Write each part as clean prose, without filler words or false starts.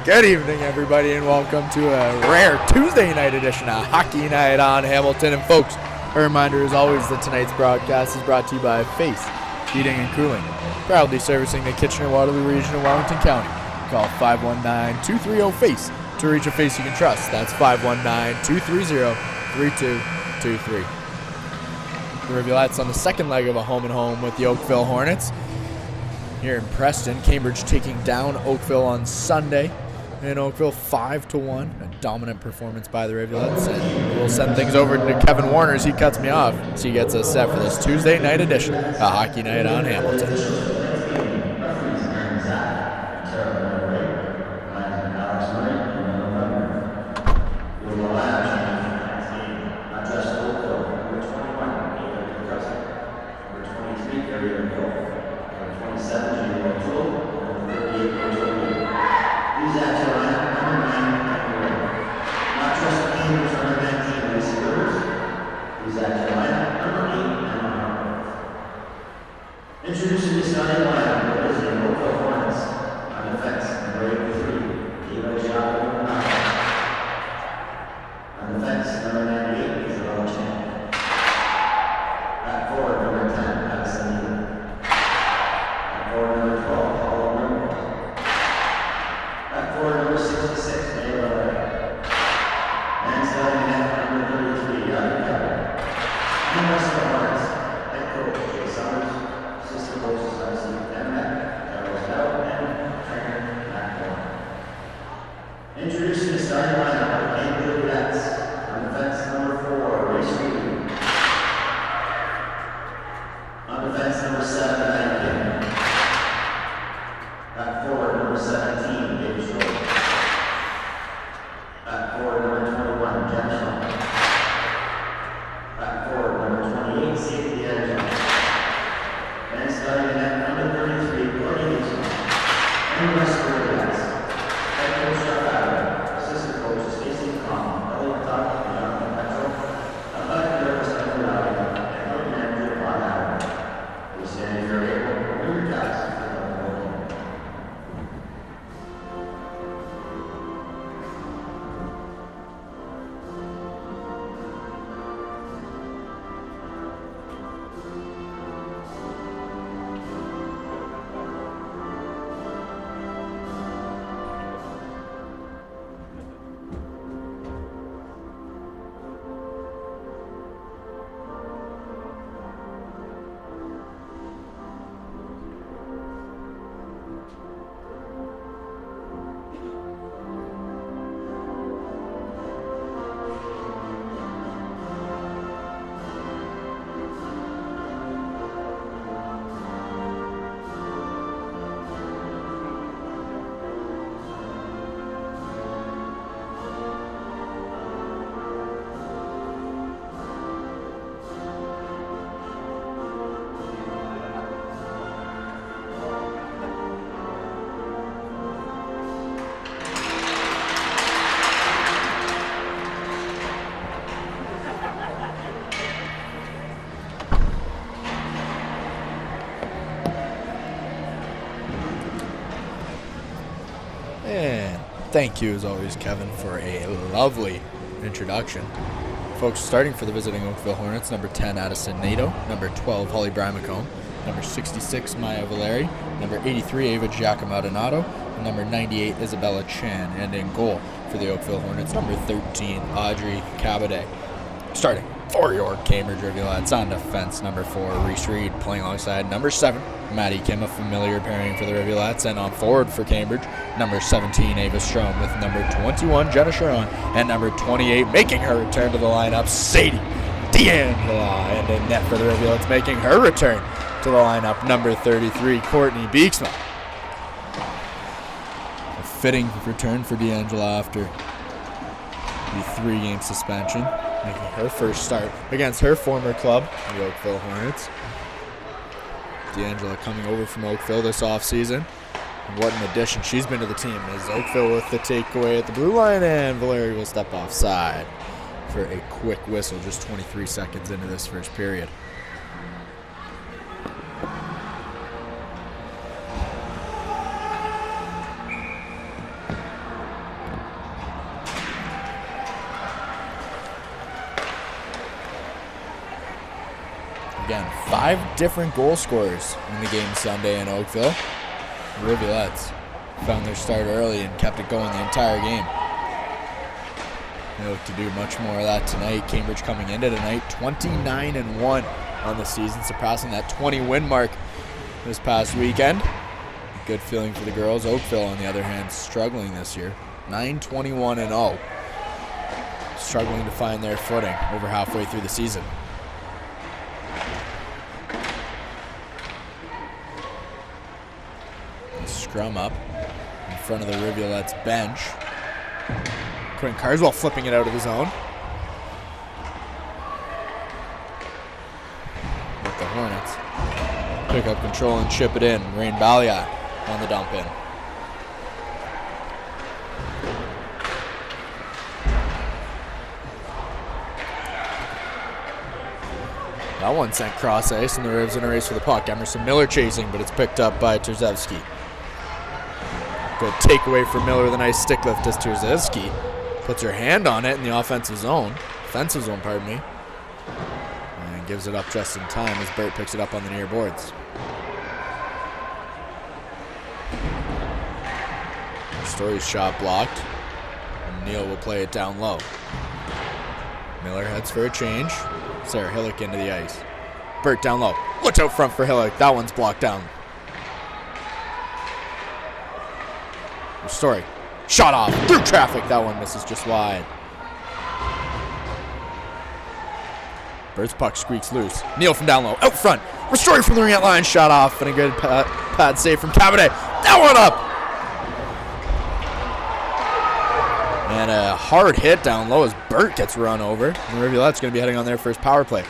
Good evening, everybody, and welcome to a rare Tuesday night edition of Hockey Night on Hamilton. And folks, a reminder as always that tonight's broadcast is brought to you by Face Heating and Cooling, proudly servicing the Kitchener-Waterloo region of Wellington County. Call 519-230-FACE to reach a face you can trust. That's 519-230-3223. The Rivulettes on the second leg of a home-and-home with the Oakville Hornets. Here in Preston, Cambridge taking down Oakville on Sunday. In Oakville, 5-1, a dominant performance by the Rivulettes. And we'll send things over to Kevin Warner as he cuts me off, so he gets us set for this Tuesday night edition of Hockey Night on Hamilton. Introducing the starting lineup for the Oakville Hornets. On defense, number 83, Giacomo. On defense, number 98, Isabella Chan. Back forward, number 10, Addison Mitchell. Back forward, number 12, Paul Rimble. Back forward, number 66, Dale Ray. And starting net, number 33, Young Kevin. And the rest of the Hornets, head coach, Jay Summers. Assistant coaches, Steve Dembeck, Carlos Bell, and trainer Matt Moore. Introducing the starting lineup for Cambridge Rivulettes. On defense, number 4, Ray Sweet. On defense, number 7, Matt Kim. Back forward, number 17, David Schroeder. Back forward, number 21, Jen Shaw. Back forward, number 28, Safety Angel. And starting at number 33, Gordy Nixon. And the rest of the Rivulettes. Head coach Jeff Adler, assistant coaches Casey Kong, Elliot Tuck, and Jonathan Petro, athletic director Stephen Rowley, and head manager Bob Adler. We stand here able to win your jobs for the Oakville. And thank you, as always, Kevin, for a lovely introduction. Folks, starting for the visiting Oakville Hornets, number 10, Addison Mitchell, number 12, Holly Brimacombe, number 66, Maya Valeri, number 83, Ava Giacomo, and number 98, Isabella Chan. And in goal for the Oakville Hornets, number 13, Audrey Cabadet. Starting for your Cambridge Rivulettes on defense, number 4, Reese Reed, playing alongside number 7, Maddie Kim, a familiar pairing for the Rivulettes. And on forward for Cambridge, number 17, Ava Strom, with number 21, Jenna Sharon, and number 28, making her return to the lineup, Sadie D'Angela. And in net for the Rivulettes, making her return to the lineup, number 33, Courtney Beeksma. A fitting return for D'Angela after the 3-game suspension, making her first start against her former club, the Oakville Hornets. D'Angela coming over from Oakville this offseason. And what an addition she's been to the team, as Oakville with the takeaway at the blue line, and Valeri will step offside for a quick whistle just 23 seconds into this first period. 5 different goal scorers in the game Sunday in Oakville. The Rivulettes found their start early and kept it going the entire game. They look to do much more of that tonight. Cambridge coming into tonight 29-1 on the season, surpassing that 20-win mark this past weekend. Good feeling for the girls. Oakville, on the other hand, struggling this year. 9-21-0. Struggling to find their footing over halfway through the season. Scrum up in front of the Rivulettes bench. Quinn Carswell flipping it out of the zone. With the Hornets pick up control and chip it in. Rain Balliat on the dump in. That one sent cross ice, and the Rivs in a race for the puck. Emerson Miller chasing, but it's picked up by Terzewski. Good takeaway for Miller with a nice stick lift as Terzewski puts her hand on it in the offensive zone. Defensive zone, pardon me. And gives it up just in time as Burt picks it up on the near boards. Story's shot blocked. And Neal will play it down low. Miller heads for a change. Sarah Hillock into the ice. Burt down low. Look out front for Hillock. That one's blocked down. Story. Shot off. Through traffic. That one misses just wide. Burt's puck squeaks loose. Neal from down low. Out front. Ristori from the ring line. Shot off. And a good pad save from Cabanet. That one up. And a hard hit down low as Burt gets run over. And the Rivulette's going to be heading on their first power play.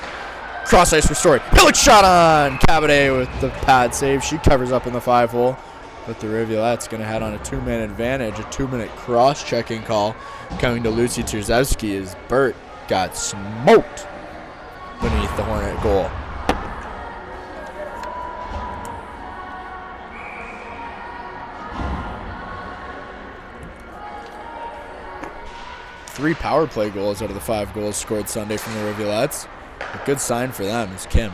Cross ice for Story. Hillock shot on. Cabanet with the pad save. She covers up in the 5-hole. But the Rivulette's going to head on a 2-man advantage. A 2-minute cross-checking call coming to Lucy Terzewski as Burt got smoked beneath the Hornet goal. Three power play goals out of the 5 goals scored Sunday from the Rivulettes. A good sign for them as Kim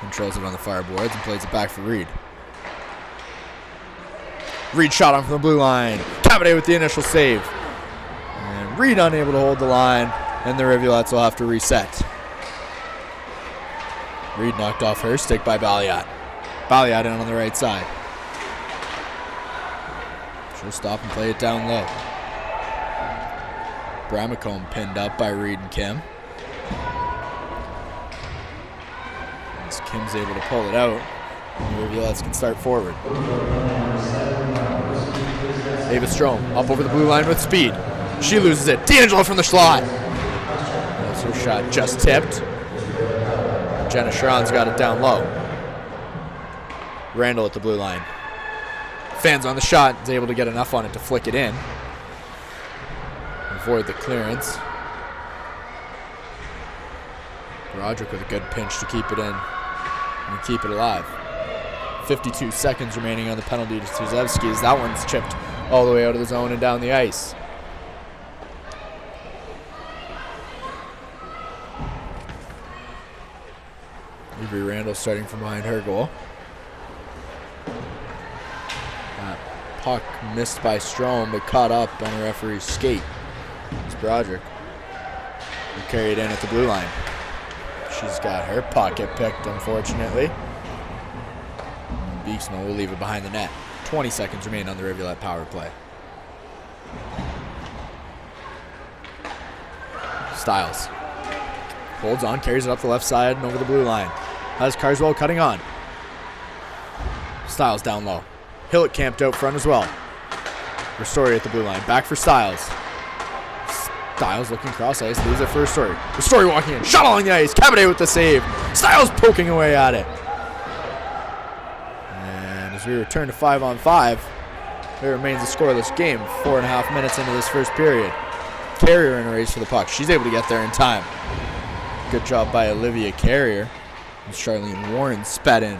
controls it on the far boards and plays it back for Reed. Reed shot on from the blue line. Cabanet with the initial save. And Reed unable to hold the line, and the Rivulettes will have to reset. Reed knocked off her stick by Balliat. Balliat in on the right side. She'll stop and play it down low. Bramacombe pinned up by Reed and Kim. As Kim's able to pull it out, and the Rivulettes can start forward. Ava Strom up over the blue line with speed. She loses it. D'Angelo from the slot. That's her shot just tipped. Jenna Sharon's got it down low. Randall at the blue line. Fans on the shot. Is able to get enough on it to flick it in. Avoid the clearance. Roderick with a good pinch to keep it in and keep it alive. 52 seconds remaining on the penalty to Terzewski as that one's chipped all the way out of the zone and down the ice. Avery Randall starting from behind her goal. That puck missed by Strom but caught up on the referee's skate. It's Broderick who carried in at the blue line. She's got her pocket picked, unfortunately. Beeksma will leave it behind the net. 20 seconds remain on the Rivulette power play. Stiles holds on, carries it up the left side and over the blue line. Has Carswell cutting on. Stiles down low. Hillock camped out front as well. Ristori at the blue line. Back for Stiles. Stiles looking cross ice. Leaves it for Ristori. Ristori walking in. Shot along the ice. Cabanet with the save. Stiles poking away at it. As we return to 5-on-5, there remains a scoreless game. 4.5 minutes into this first period. Carrier in a race for the puck. She's able to get there in time. Good job by Olivia Carrier. And Charlene Warren sped in.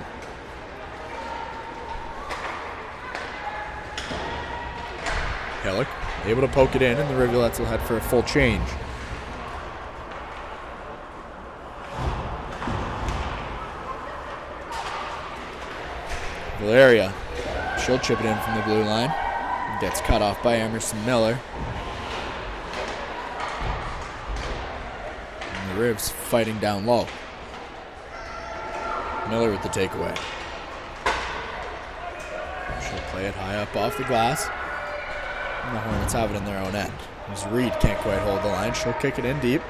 Hillock able to poke it in, and the Rivulettes will head for a full change. Valeria, she'll chip it in from the blue line. Gets cut off by Emerson Miller. And the Rivs fighting down low. Miller with the takeaway. She'll play it high up off the glass. And the Hornets have it in their own end. As Reed can't quite hold the line, she'll kick it in deep.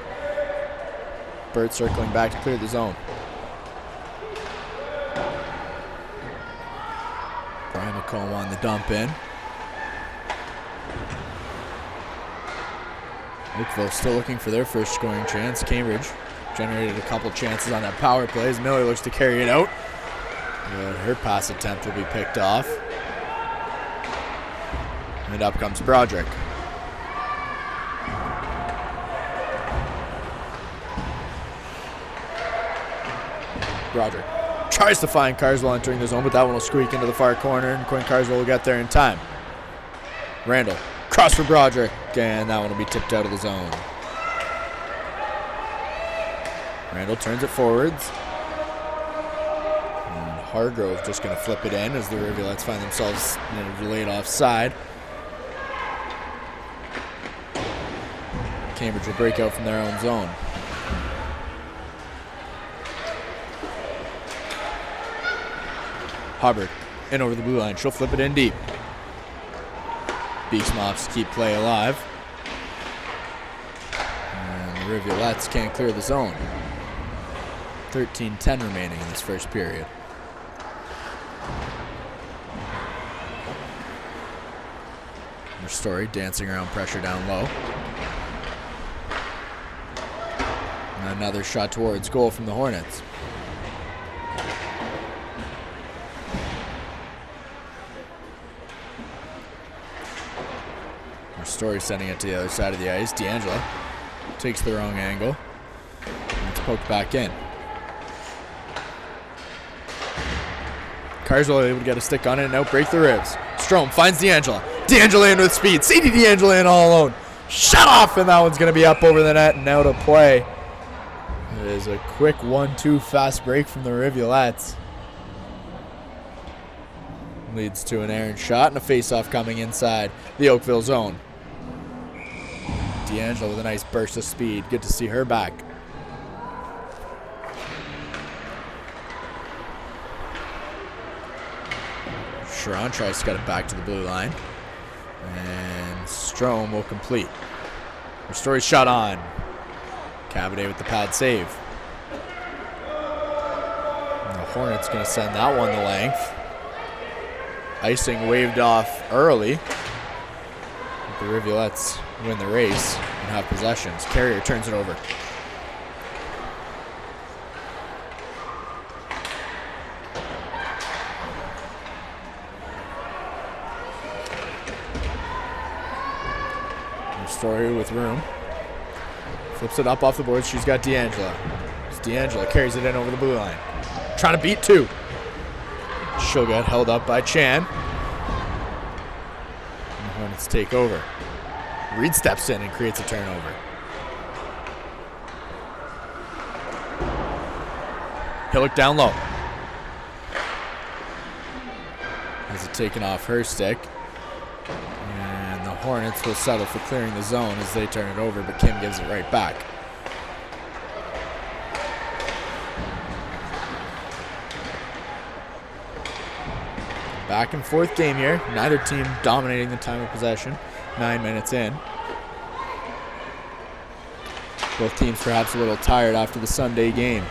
Burt circling back to clear the zone. Brian McComb on the dump in. Oakville still looking for their first scoring chance. Cambridge generated a couple chances on that power play as Miller looks to carry it out. But her pass attempt will be picked off. And up comes Broderick. Broderick tries to find Carswell entering the zone, but that one will squeak into the far corner, and Quinn Carswell will get there in time. Randall, cross for Broderick, and that one will be tipped out of the zone. Randall turns it forwards. And Hargrove just going to flip it in as the Rivulettes find themselves delayed offside. Cambridge will break out from their own zone. Hubbard in over the blue line. She'll flip it in deep. Beaks mops to keep play alive. And the Rivulettes can't clear the zone. 13-10 remaining in this first period. Story dancing around pressure down low. And another shot towards goal from the Hornets. Story sending it to the other side of the ice. D'Angelo takes the wrong angle. And it's poked back in. Carswell able to get a stick on it and outbreak the Ribs. Strome finds D'Angelo. D'Angelo in with speed. CD D'Angelo in all alone. Shut off, and that one's going to be up over the net and out of play. It is a quick 1-2 fast break from the Rivulettes. Leads to an errant shot and a face-off coming inside the Oakville zone. D'Angelo with a nice burst of speed. Good to see her back. Sharon tries to get it back to the blue line. And Strome will complete. Story's shot on. Cavade with the pad save. And the Hornets going to send that one the length. Icing waved off early. The Rivulettes win the race and have possessions. Carrier turns it over. Story with room. Flips it up off the boards. She's got D'Angelo. D'Angelo carries it in over the blue line. Trying to beat two. She'll get held up by Chan. And the Hornets take over. Reed steps in and creates a turnover. He'll look down low. Has it taken off her stick. And the Hornets will settle for clearing the zone as they turn it over, but Kim gives it right back. Back and forth game here. Neither team dominating the time of possession. 9 minutes in. Both teams perhaps a little tired after the Sunday game.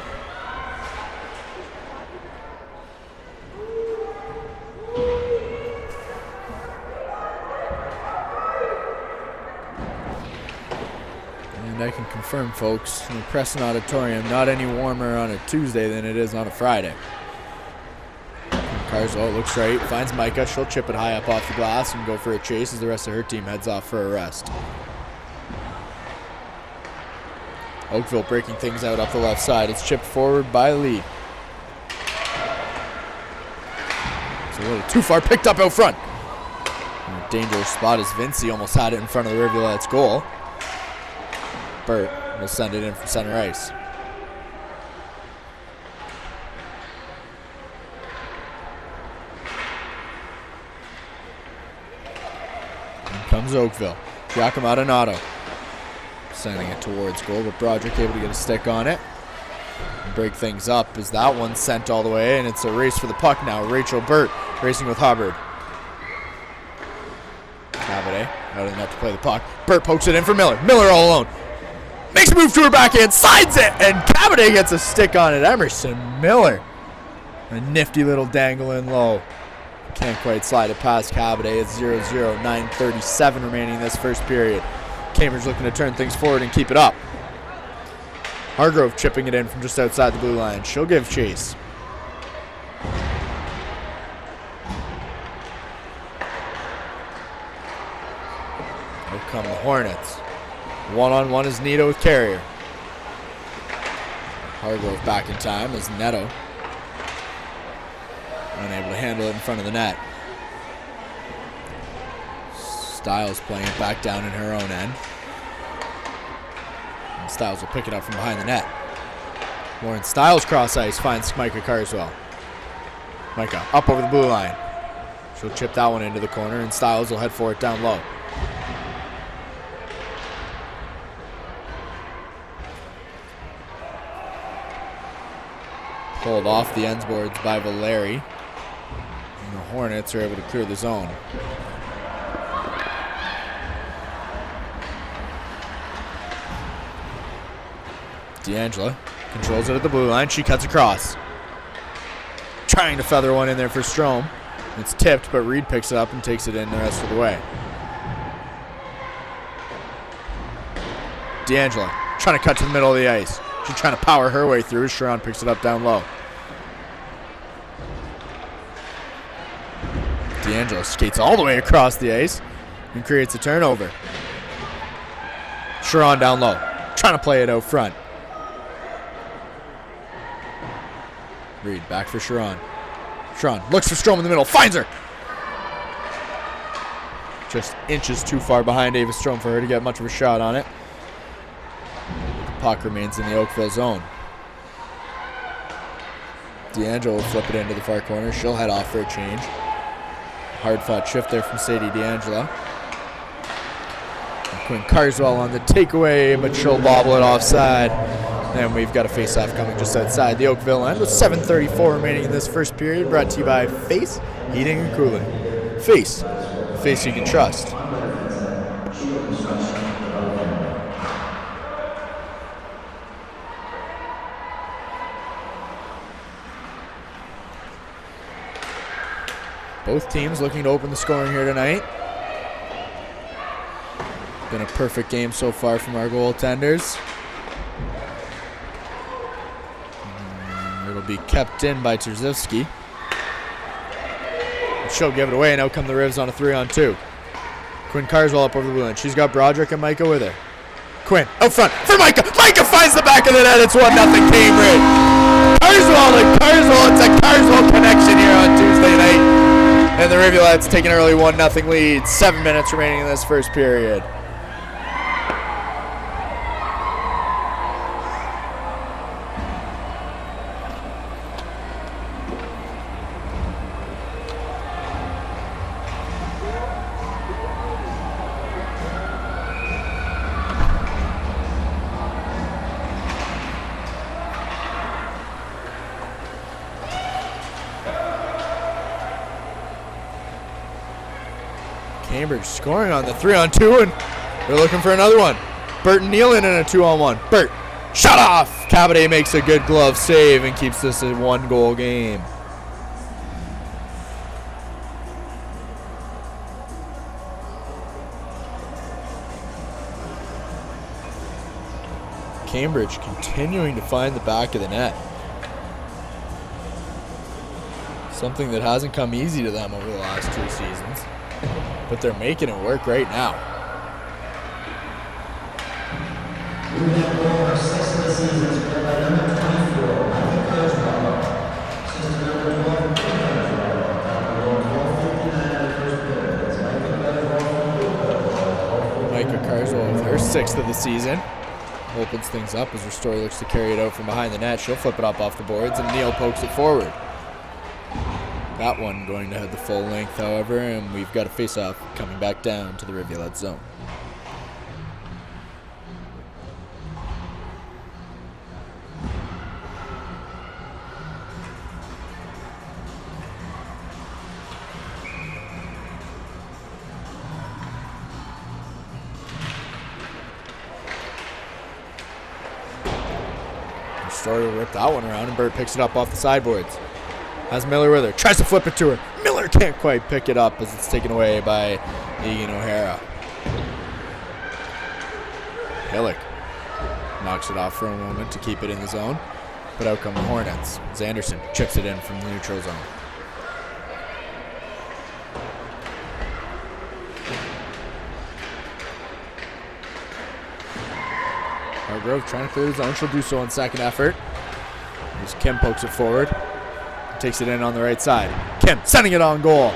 And I can confirm, folks, in the Preston Auditorium, not any warmer on a Tuesday than it is on a Friday. Carswell looks right, finds Micah. She'll chip it high up off the glass and go for a chase as the rest of her team heads off for a rest. Oakville breaking things out up the left side. It's chipped forward by Lee. It's a little too far, picked up out front. In a dangerous spot as Vinci almost had it in front of the Rivulettes' goal. Burt will send it in from center ice. In comes Oakville. Giacomo Donato sending it towards goal, but Broderick able to get a stick on it and break things up as that one's sent all the way, and it's a race for the puck now. Rachel Burt racing with Hubbard. Cavade out of the net to play the puck. Burt pokes it in for Miller. Miller all alone. Makes a move to her backhand, slides it, and Cavade gets a stick on it. Emerson Miller. A nifty little dangle in low. Can't quite slide it past Cavade. It's 0-0, 9:37 remaining in this first period. Cambridge looking to turn things forward and keep it up. Hargrove chipping it in from just outside the blue line. She'll give chase. Here come the Hornets. One-on-one is Neto with Carrier. Hargrove back in time as Neto unable to handle it in front of the net. Stiles playing it back down in her own end. And Stiles will pick it up from behind the net. Lauren Stiles cross ice finds Micah Carswell. Micah up over the blue line. She'll chip that one into the corner, and Stiles will head for it down low. Pulled off the ends boards by Valeri. And the Hornets are able to clear the zone. D'Angela controls it at the blue line. She cuts across. Trying to feather one in there for Strome. It's tipped, but Reed picks it up and takes it in the rest of the way. D'Angela trying to cut to the middle of the ice. She's trying to power her way through. Sharon picks it up down low. D'Angelo skates all the way across the ice and creates a turnover. Sharon down low, trying to play it out front. Reed back for Sharon. Sharon looks for Strome in the middle, finds her. Just inches too far behind Ava Strome for her to get much of a shot on it. The puck remains in the Oakville zone. D'Angelo will flip it into the far corner. She'll head off for a change. Hard-fought shift there from Sadie D'Angelo. Quinn Carswell on the takeaway, but she'll bobble it offside. And we've got a face-off coming just outside the Oakville end with 7:34 remaining in this first period. Brought to you by Face Heating and Cooling. Face. Face you can trust. Both teams looking to open the scoring here tonight. Been a perfect game so far from our goaltenders. It'll be kept in by Trzewski. She'll give it away, and out come the Rivs on a 3-on-2. Quinn Carswell up over the blue line. She's got Broderick and Micah with her. Quinn out front for Micah. Micah finds the back of the net. It's 1-0 Cambridge. Carswell to Carswell. It's a Carswell connection here on Tuesday night. And the Rivulettes take an early 1-0 lead. 7 minutes remaining in this first period. Cambridge scoring on the 3-on-2, and they're looking for another one. Burt and Nealon in a 2-on-1. Burt, shut off! Cavade makes a good glove save and keeps this a 1-goal game. Cambridge continuing to find the back of the net. Something that hasn't come easy to them over the last 2 seasons. But they're making it work right now. Micah Carswell with her 6th of the season. Opens things up as Ristori looks to carry it out from behind the net. She'll flip it up off the boards, and Neal pokes it forward. That one going to head the full length, however, and we've got a face-off coming back down to the Rivulet zone. Story will rip that one around, and Burt picks it up off the sideboards. Has Miller with her. Tries to flip it to her. Miller can't quite pick it up as it's taken away by Egan O'Hara. Hillick knocks it off for a moment to keep it in the zone. But out come the Hornets. Zanderson chips it in from the neutral zone. Hargrove trying to clear the zone. She'll do so on second effort. As Kim pokes it forward. Takes it in on the right side. Kim sending it on goal.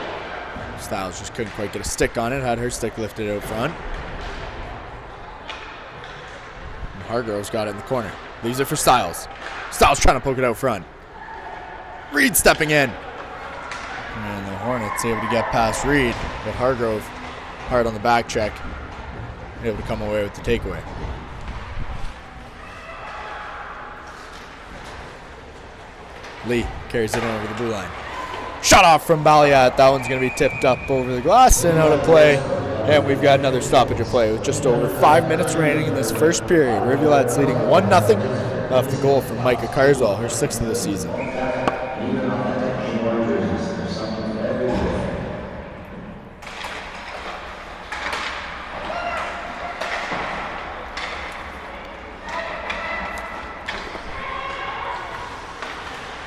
Stiles just couldn't quite get a stick on it. Had her stick lifted out front. And Hargrove's got it in the corner. Leaves it for Stiles. Stiles trying to poke it out front. Reed stepping in. And the Hornets able to get past Reed. But Hargrove hard on the back check. Able to come away with the takeaway. Lee carries it over the blue line. Shot off from Balliat. That one's going to be tipped up over the glass and out of play. And we've got another stoppage of play with just over 5 minutes remaining in this first period. Rivulet's leading 1-0 off the goal from Micah Carswell, her 6th of the season.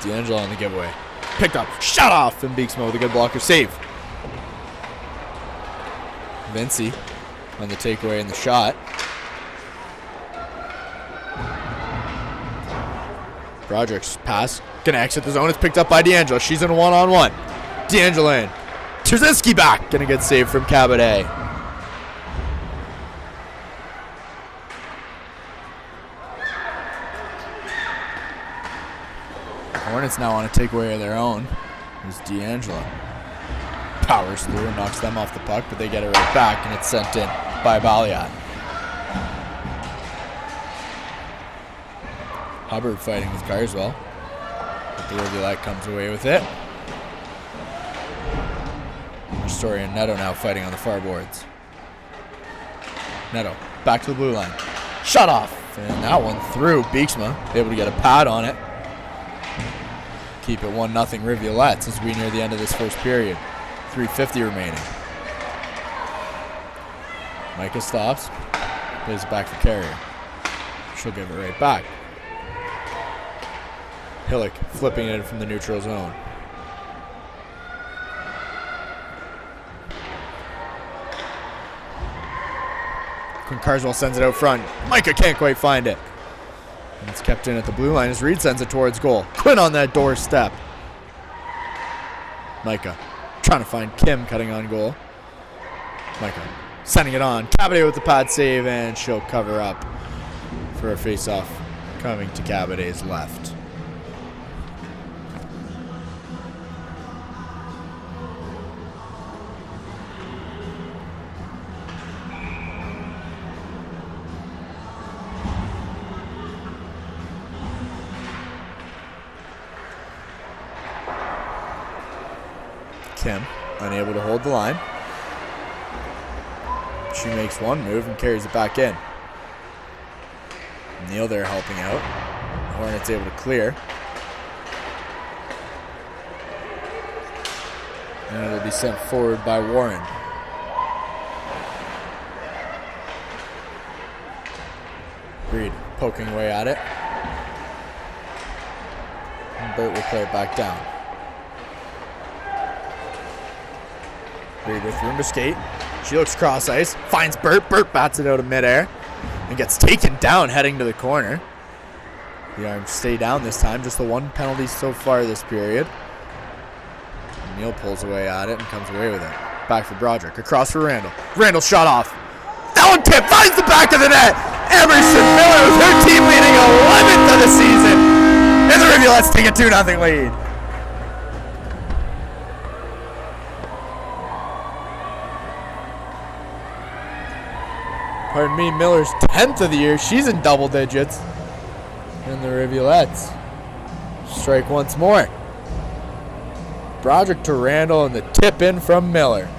D'Angelo on the giveaway. Picked up, shot off, and Beeksma with a good blocker save. Vinci on the takeaway and the shot. Broderick's pass gonna exit the zone. It's picked up by D'Angelo. She's in a one-on-one. D'Angelo in. Trzynski back. Gonna get saved from Cabadet. Hornets now on a takeaway of their own. Here's D'Angelo. Powers through and knocks them off the puck, but they get it right back, and it's sent in by Balliat. Hubbard fighting with Carswell, but the Rivulet comes away with it. Story and Neto now fighting on the far boards. Neto back to the blue line. Shut off, and that one through. Beeksma able to get a pad on it. Keep it 1-0 Rivulettes as we near the end of this first period. 3:50 remaining. Micah stops. Plays it back for Carrier. She'll give it right back. Hillick flipping it from the neutral zone. When Carswell sends it out front, Micah can't quite find it. And it's kept in at the blue line as Reed sends it towards goal. Quinn on that doorstep. Micah trying to find Kim cutting on goal. Micah sending it on. Cabadet with the pad save, and she'll cover up for a face-off coming to Cabadet's left. Kim unable to hold the line. She makes one move and carries it back in. Neal there helping out. Hornets able to clear. And it'll be sent forward by Warren. Reed poking away at it. And Burt will play it back down. Reed with room to skate. She looks cross ice. Finds Burt. Burt bats it out of midair. And gets taken down heading to the corner. The Arms stay down this time. Just the one penalty so far this period. Neal pulls away at it and comes away with it. Back for Broderick. Across for Randall. Randall shot off. That one tip. Finds the back of the net. Emerson Miller with her team leading 11th of the season. And the Rivulettes take a 2-0 lead. Pardon me, Miller's 10th of the year. She's in double digits. And the Rivulettes strike once more. Broderick to Randall and the tip in from Miller.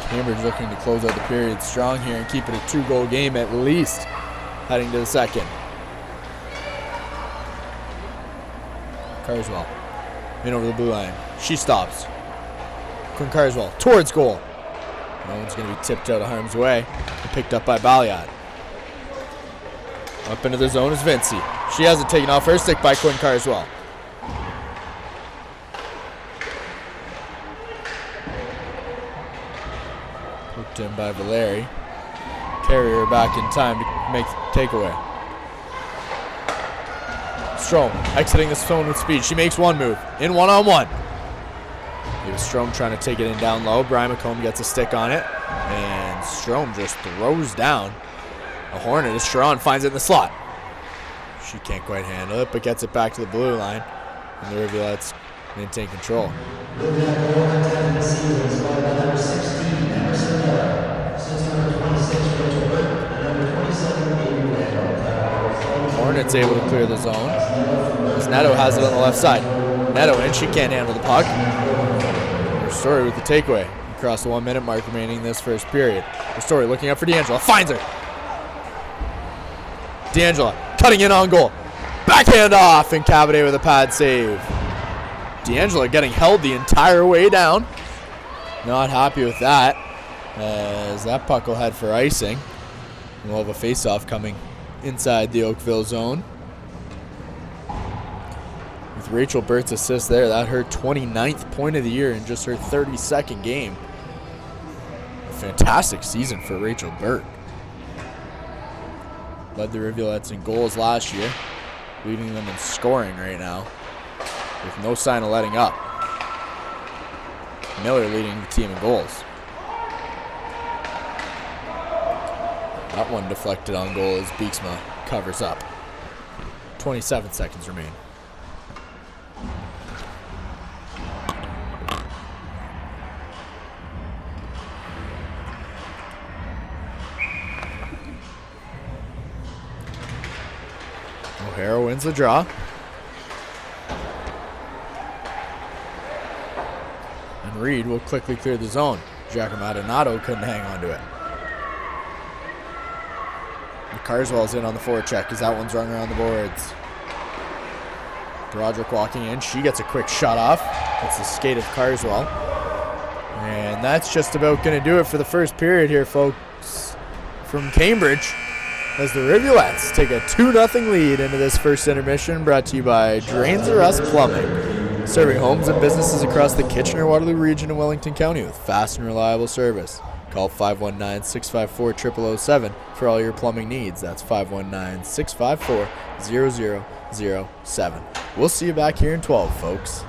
Cambridge looking to close out the period strong here and keep it a 2-goal game at least, heading to the second. Carswell in over the blue line. She stops. Quinn Carswell towards goal. No one's going to be tipped out of harm's way and picked up by Balliot. Up into the zone is Vinci. She has it taken off her stick by Quinn Carswell. Hooked in by Valeri. Carry her back in time to make the takeaway. Strome exiting the zone with speed. She makes one move in one-on-one. It was Strome trying to take it in down low. Brian McComb gets a stick on it, and Strome just throws down a Hornet as Sharon finds it in the slot. She can't quite handle it, but gets it back to the blue line, and the Rivulettes maintain control. Hornets able to clear the zone as Neto has it on the left side. Neto in, she can't handle the puck. Story with the takeaway. Across the 1 minute mark remaining in this first period. Story looking up for D'Angela. Finds her. D'Angela cutting in on goal. Backhand off and Cavade with a pad save. D'Angela getting held the entire way down. Not happy with that, as that puck will head for icing. We'll have a face-off coming inside the Oakville zone. With Rachel Burt's assist there, that her 29th point of the year in just her 32nd game. A fantastic season for Rachel Burt. Led the Rivulettes in goals last year, leading them in scoring right now, with no sign of letting up. Miller leading the team in goals. That one deflected on goal as Beeksma covers up. 27 seconds remain. O'Hara wins the draw. And Reed will quickly clear the zone. Giacomo Donato couldn't hang on to it. Carswell's in on the forecheck as that one's rung around the boards. Broderick walking in. She gets a quick shot off. It's the skate of Carswell. And that's just about going to do it for the first period here, folks, from Cambridge, as the Rivulettes take a 2-0 lead into this first intermission, brought to you by Drains R Us Plumbing, serving homes and businesses across the Kitchener-Waterloo region and Wellington County with fast and reliable service. Call 519-654-0007 for all your plumbing needs. That's 519-654-0007. We'll see you back here in 12, folks.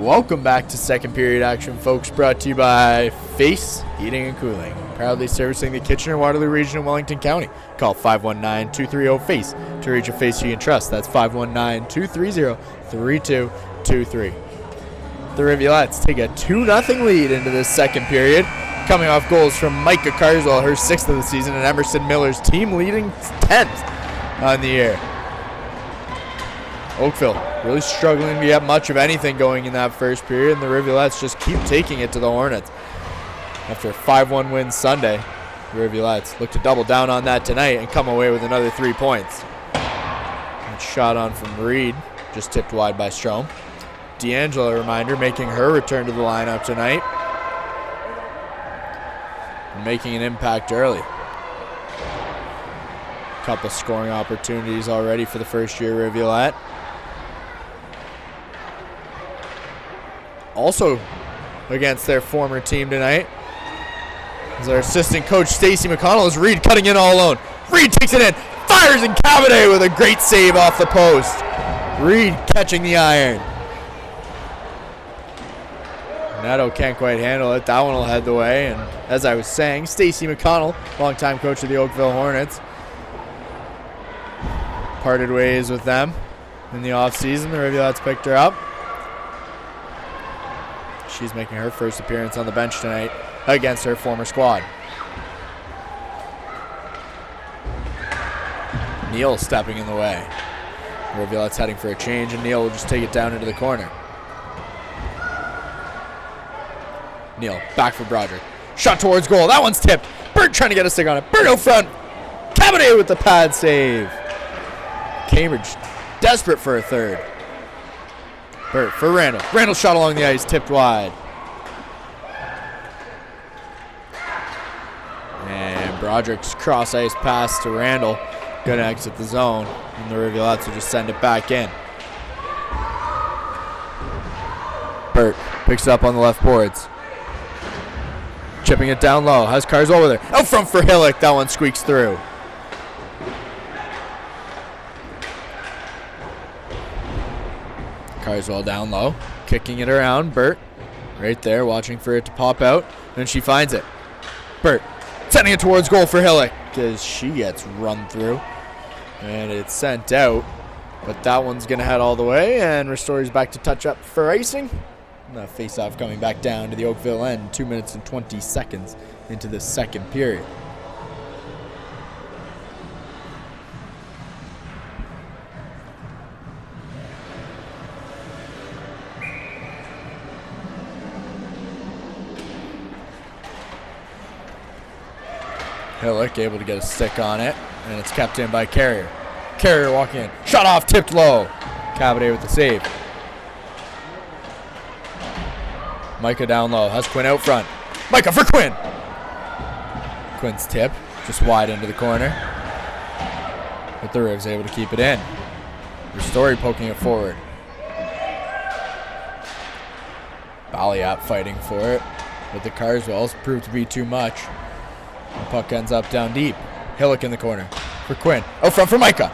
Welcome back to second period action, folks, brought to you by Face Heating and Cooling, proudly servicing the Kitchener-Waterloo region in Wellington County. Call 519-230-FACE to reach a face you can trust. That's 519-230-3223. The Rivulettes take a 2-0 lead into this second period, coming off goals from Micah Carswell, her 6th of the season, and Emerson Miller's team-leading 10th on the year. Oakville really struggling to get much of anything going in that first period, and the Rivulettes just keep taking it to the Hornets. After a 5-1 win Sunday, the Rivulettes look to double down on that tonight and come away with another 3 points. And shot on from Reed, just tipped wide by Strom. D'Angelo, a reminder, making her return to the lineup tonight, and making an impact early. Couple scoring opportunities already for the first-year Rivulette. Also against their former team tonight is our assistant coach Stacey McConnell. Is Reed cutting in all alone. Reed takes it in, fires, and Cavade with a great save off the post. Reed catching the iron. Neto can't quite handle it. That one will head the way. And as I was saying, Stacey McConnell, longtime coach of the Oakville Hornets, parted ways with them in the offseason. The Rivulettes picked her up. She's making her first appearance on the bench tonight against her former squad. Neal stepping in the way. Rivulette's heading for a change, and Neal will just take it down into the corner. Neal back for Broderick. Shot towards goal. That one's tipped. Burt trying to get a stick on it. Burt out front. Cavade with the pad save. Cambridge desperate for a third. Burt for Randall. Randall shot along the ice, tipped wide. And Broderick's cross ice pass to Randall. Going to exit the zone. And the Rivulettes will just send it back in. Burt picks it up on the left boards. Chipping it down low. Has Carswell over there. Out front for Hillick. That one squeaks through. Carswell down low, kicking it around. Burt right there, watching for it to pop out, and she finds it. Burt sending it towards goal for Hillick as she gets run through, and it's sent out, but that one's going to head all the way, and restores back to touch up for icing. And the face-off coming back down to the Oakville end, 2 minutes and 20 seconds into the second period. Hillick able to get a stick on it, and it's kept in by Carrier. Carrier walking in. Shot off, tipped low. Cavade with the save. Micah down low. Has Quinn out front. Micah for Quinn. Quinn's tip just wide into the corner. But the Rivs able to keep it in. Ristori poking it forward. Balliap fighting for it. But the Carswells proved to be too much. The puck ends up down deep. Hillick in the corner for Quinn. Out front for Micah.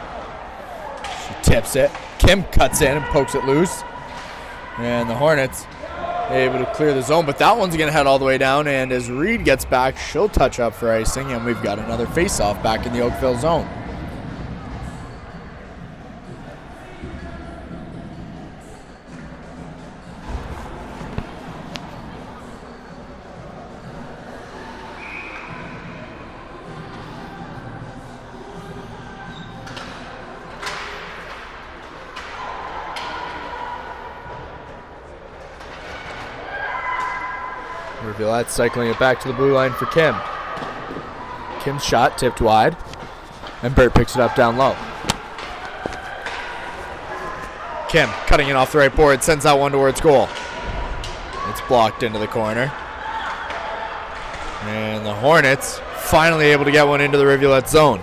She tips it. Kim cuts in and pokes it loose. And the Hornets able to clear the zone, but that one's going to head all the way down, and as Reed gets back, she'll touch up for icing, and we've got another face-off back in the Oakville zone. Rivulette's cycling it back to the blue line for Kim. Kim's shot tipped wide, and Burt picks it up down low. Kim cutting it off the right board, sends that one towards goal. It's blocked into the corner. And the Hornets finally able to get one into the Rivulette zone.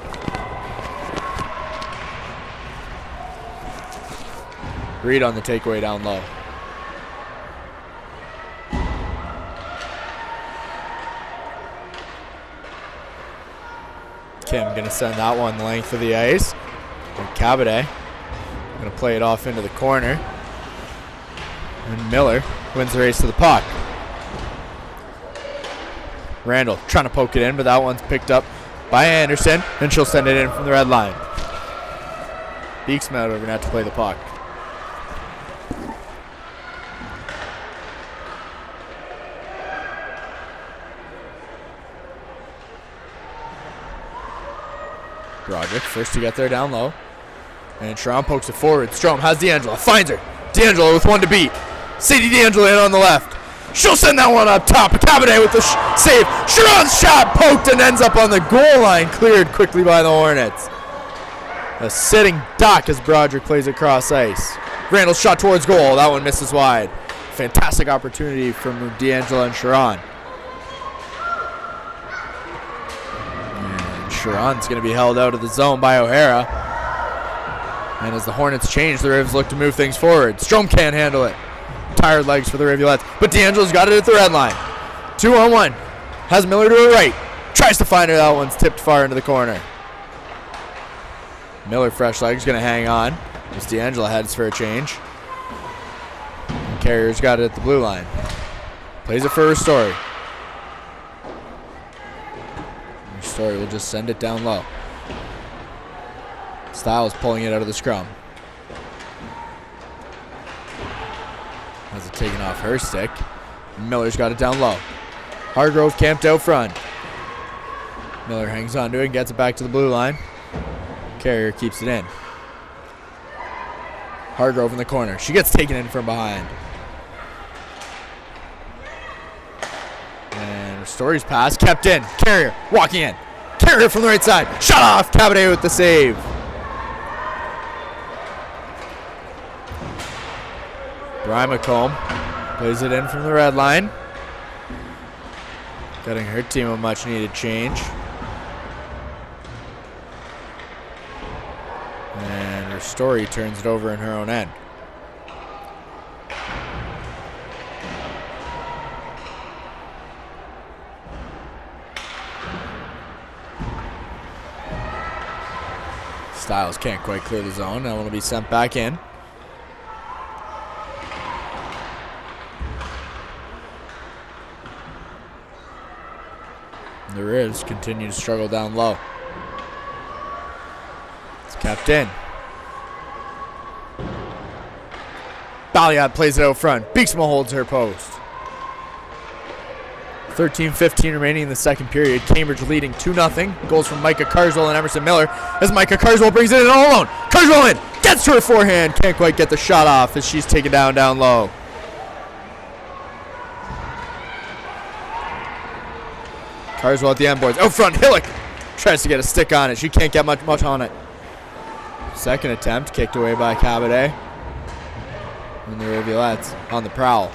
Reed on the takeaway down low. Kim going to send that one length of the ice. And Cavade going to play it off into the corner. And Miller wins the race to the puck. Randall trying to poke it in, but that one's picked up by Anderson, and she'll send it in from the red line. Beekman out over net to play the puck. Broderick first to get there down low. And Sharon pokes it forward. Strom has D'Angelo. Finds her. D'Angelo with one to beat. Sadie D'Angelo in on the left. She'll send that one up top. Cabinet with the save. Sharon's shot poked and ends up on the goal line. Cleared quickly by the Hornets. A sitting duck as Broderick plays across ice. Randall's shot towards goal. That one misses wide. Fantastic opportunity from D'Angelo and Sharon. And Sharon's going to be held out of the zone by O'Hara. And as the Hornets change, the Rivs look to move things forward. Strom can't handle it. Tired legs for the Rivulettes, but D'Angelo's got it at the red line. 2-on-1. Has Miller to her right. Tries to find her. That one's tipped far into the corner. Miller, fresh legs, going to hang on as D'Angelo heads for a change. And Carrier's got it at the blue line. Plays it for Ristori. Ristori will just send it down low. Styles pulling it out of the scrum. Has it taken off her stick. Miller's got it down low. Hargrove camped out front. Miller hangs on to it and gets it back to the blue line. Carrier keeps it in. Hargrove in the corner. She gets taken in from behind. And Ristori's pass kept in. Carrier walking in. Carrier from the right side. Shut off. Cabinet with the save. Brimacombe plays it in from the red line. Getting her team a much needed change. And Ristori turns it over in her own end. Styles can't quite clear the zone. That one will be sent back in. The Rivs continue to struggle down low. It's kept in. Balliot plays it out front. Beeksma holds her post. 13:15 remaining in the second period. Cambridge leading 2-0. Goals from Micah Carswell and Emerson Miller as Micah Carswell brings it in all alone. Carswell in. Gets to her forehand. Can't quite get the shot off as she's taken down low. Carswell at the end boards. Out front, Hillock tries to get a stick on it. She can't get much on it. Second attempt, kicked away by Cabinet. And the Rivulettes on the prowl.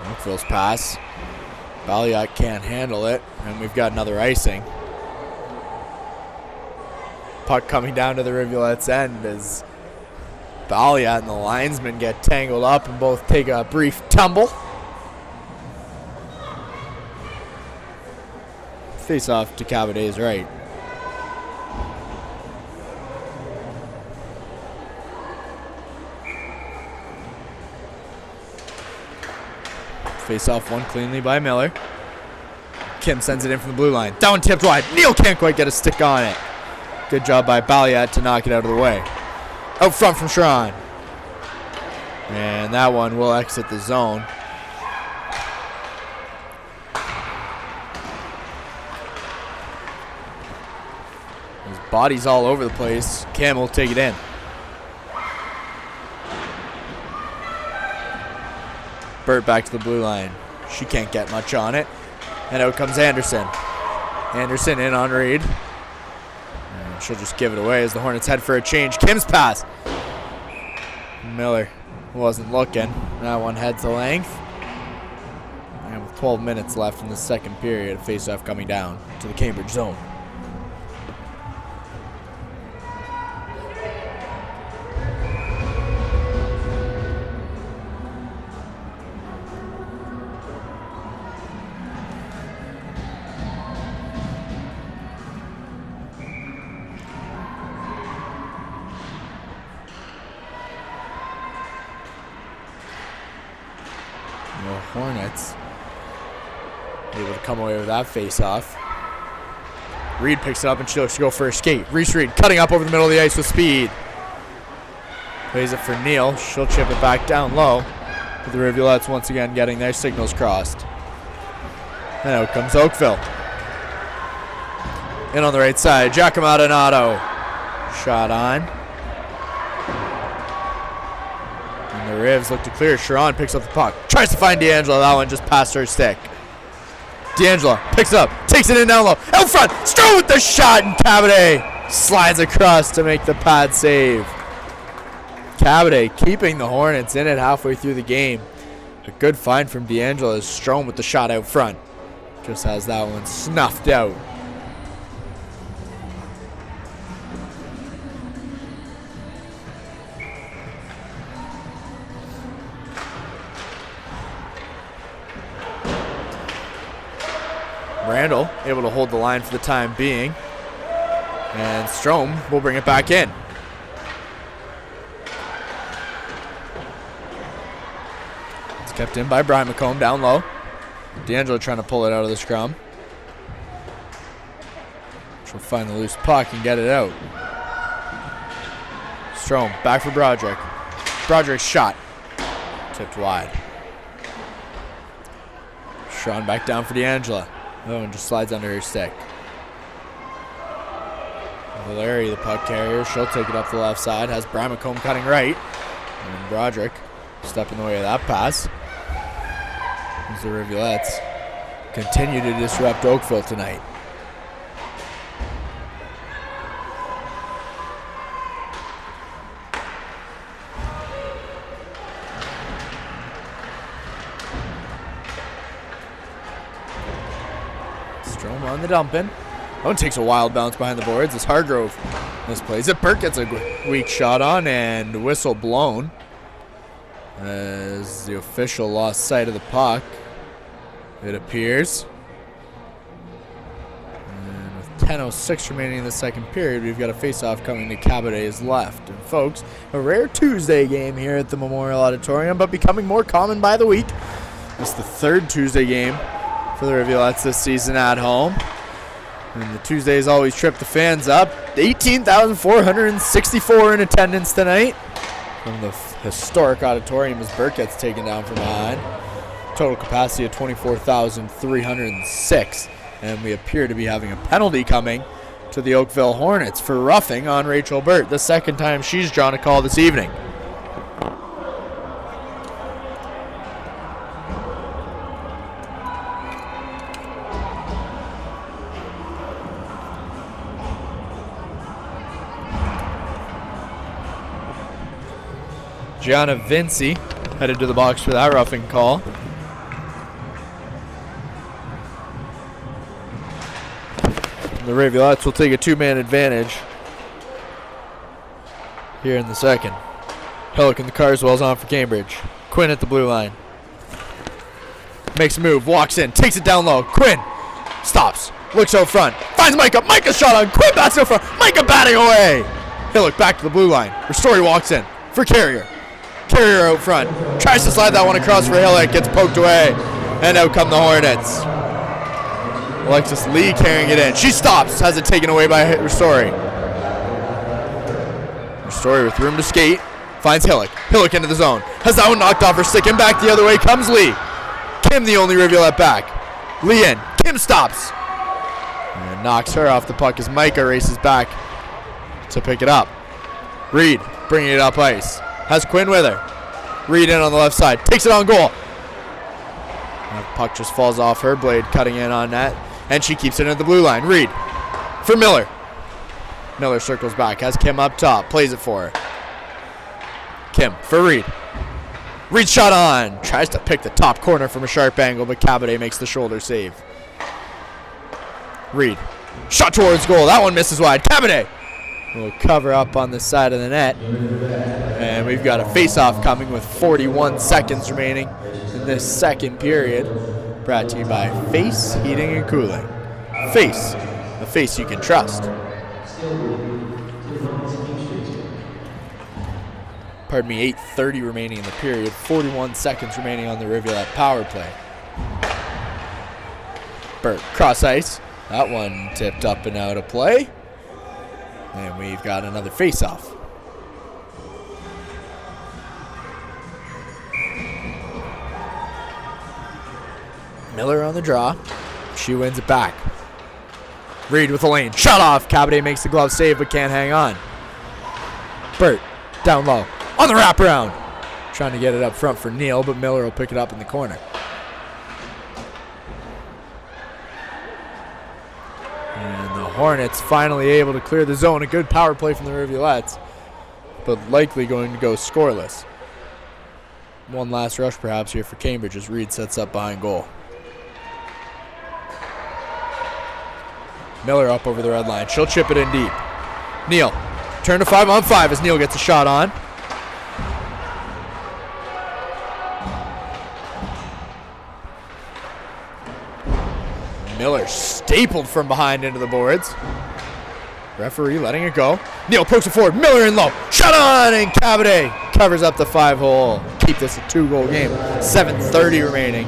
Oakville's pass. Balliot can't handle it, and we've got another icing. Puck coming down to the Rivulettes' end as Balliot and the linesman get tangled up and both take a brief tumble. Face off to Cabinet's right. Face off one cleanly by Miller. Kim sends it in from the blue line. Down tipped wide. Neal can't quite get a stick on it. Good job by Balliot to knock it out of the way. Out front from Sharon. And that one will exit the zone. His body's all over the place. Cam will take it in. Burt back to the blue line. She can't get much on it. And out comes Anderson. Anderson in on Reed. And she'll just give it away as the Hornets head for a change. Kim's pass. Miller wasn't looking. That one heads the length. And with 12 minutes left in the second period, face-off coming down to the Cambridge zone. The Hornets able to come away with that face-off. Reed picks it up and she looks to go for a skate. Reese Reed cutting up over the middle of the ice with speed. Plays it for Neal. She'll chip it back down low. But the Rivulettes once again getting their signals crossed. And out comes Oakville. In on the right side, Giacomo Donato. Shot on. And the Rivs look to clear. Sharon picks up the puck. Tries to find D'Angelo. That one just passed her stick. D'Angelo picks it up. Takes it in down low. Out front. Strong with the shot. And Cabot slides across to make the pad save. Cabot keeping the Hornets in it halfway through the game. A good find from D'Angelo as Strome with the shot out front. Just has that one snuffed out. Randall able to hold the line for the time being. And Strome will bring it back in. It's kept in by Brian McComb down low. D'Angelo trying to pull it out of the scrum. She'll find the loose puck and get it out. Strome back for Broderick. Broderick's shot. Tipped wide. Shawn back down for D'Angelo. Oh, and just slides under her stick. Valeri, the puck carrier, she'll take it up the left side. Has Brian McComb cutting right. And Broderick stepping the way of that pass. As the Rivulettes continue to disrupt Oakville tonight. Strome on the dump-in. One takes a wild bounce behind the boards as Hargrove misplays it. Burke gets a weak shot on and whistle blown as the official lost sight of the puck, it appears. And with 10:06 remaining in the second period, we've got a face-off coming to Cabot's left. And folks, a rare Tuesday game here at the Memorial Auditorium, but becoming more common by the week. It's the third Tuesday game for the Rivulettes this season at home. And the Tuesdays always trip the fans up. 18,464 in attendance tonight from the historic auditorium as Burke gets taken down from behind. Total capacity of 24,306. And we appear to be having a penalty coming to the Oakville Hornets for roughing on Rachel Burt, the second time she's drawn a call this evening. Gianna Vinci headed to the box for that roughing call. The Rivulettes will take a two-man advantage here in the second. Hillock and the Carswell's on for Cambridge. Quinn at the blue line. Makes a move, walks in, takes it down low. Quinn stops, looks out front, finds Micah. Micah shot on Quinn, bats out front. Micah batting away. Hillock back to the blue line. Ristori walks in for Carrier. Carrier out front. Tries to slide that one across for Hillock. Gets poked away. And out come the Hornets. Alexis Lee carrying it in. She stops. Has it taken away by Ristori. Ristori with room to skate. Finds Hillock. Hillock into the zone. Has that one knocked off her stick. And back the other way comes Lee. Kim the only Rivulet back. Lee in. Kim stops. And knocks her off the puck as Micah races back to pick it up. Reed bringing it up ice. Has Quinn with her. Reed in on the left side. Takes it on goal. And the puck just falls off her blade, cutting in on that. And she keeps it at the blue line. Reed for Miller. Miller circles back. Has Kim up top. Plays it for her. Kim for Reed. Reed shot on. Tries to pick the top corner from a sharp angle, but Cabot makes the shoulder save. Reed. Shot towards goal. That one misses wide. Cabot will cover up on the side of the net. And we've got a face-off coming with 41 seconds remaining in this second period. Brought to you by Face Heating and Cooling. Face, a face you can trust. 8:30 remaining in the period. 41 seconds remaining on the Rivulet power play. Burt, cross ice. That one tipped up and out of play. And we've got another face-off. Miller on the draw. She wins it back. Reed with a lane. Shot off. Cabade makes the glove save but can't hang on. Burt down low. On the wraparound. Trying to get it up front for Neal, but Miller will pick it up in the corner. And the Hornets finally able to clear the zone. A good power play from the Rivulettes, but likely going to go scoreless. One last rush perhaps here for Cambridge as Reed sets up behind goal. Miller up over the red line. She'll chip it in deep. Neal, turn to 5-on-5 as Neal gets a shot on. Miller stapled from behind into the boards. Referee letting it go. Neal pokes it forward. Miller in low. Shot on, and Cabade covers up the 5-hole. Keep this a 2-goal game. 7:30 remaining.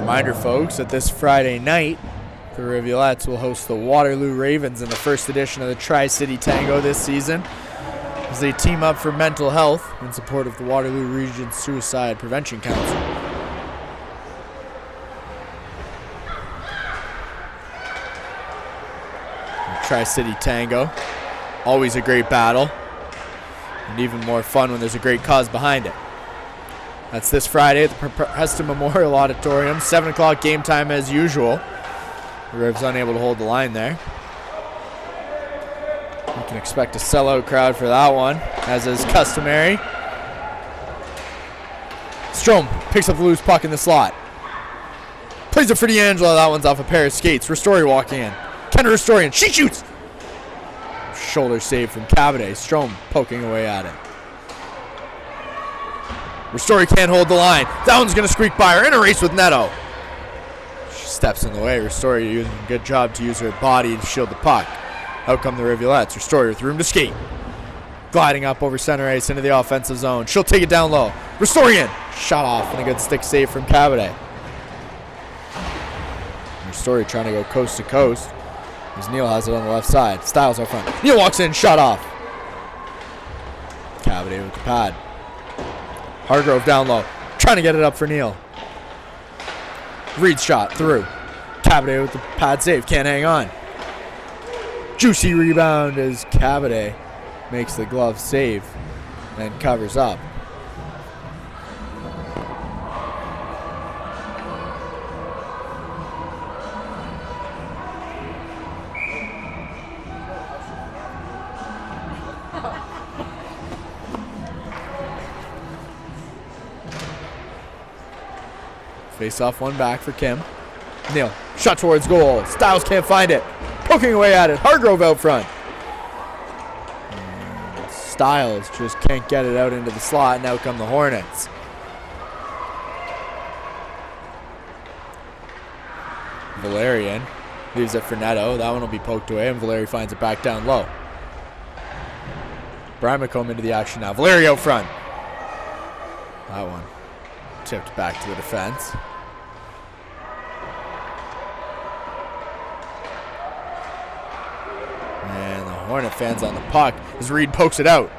Reminder, folks, that this Friday night, the Rivulettes will host the Waterloo Ravens in the first edition of the Tri-City Tango this season as they team up for mental health in support of the Waterloo Region Suicide Prevention Council. Tri-City Tango, always a great battle, and even more fun when there's a great cause behind it. That's this Friday at the Heston Memorial Auditorium. 7 o'clock game time as usual. The Rivs unable to hold the line there. You can expect a sellout crowd for that one, as is customary. Strome picks up the loose puck in the slot. Plays it for D'Angelo. That one's off a pair of skates. Ristori walking in. Kendra Ristorian. She shoots! Shoulder save from Cabade. Strome poking away at it. Ristori can't hold the line. That one's going to squeak by her in a race with Neto. She steps in the way. Ristori doing a good job to use her body to shield the puck. Out come the Rivulettes. Ristori with room to skate. Gliding up over center ice into the offensive zone. She'll take it down low. Ristorian. Shot off and a good stick save from Cabade. Ristori trying to go coast to coast as Neal has it on the left side. Styles out front. Neal walks in. Shot off. Cabade with the pad. Hargrove down low, trying to get it up for Neal. Reed shot through. Cabade with the pad save, can't hang on. Juicy rebound as Cabade makes the glove save and covers up. Face off one back for Kim. Neal, shot towards goal. Styles can't find it. Poking away at it. Hargrove out front. And Styles just can't get it out into the slot, and out come the Hornets. Valerian leaves it for Neto. That one will be poked away, and Valeri finds it back down low. Brian McComb into the action now. Valeri out front. That one tipped back to the defense. And the Hornet fans on the puck as Reed pokes it out.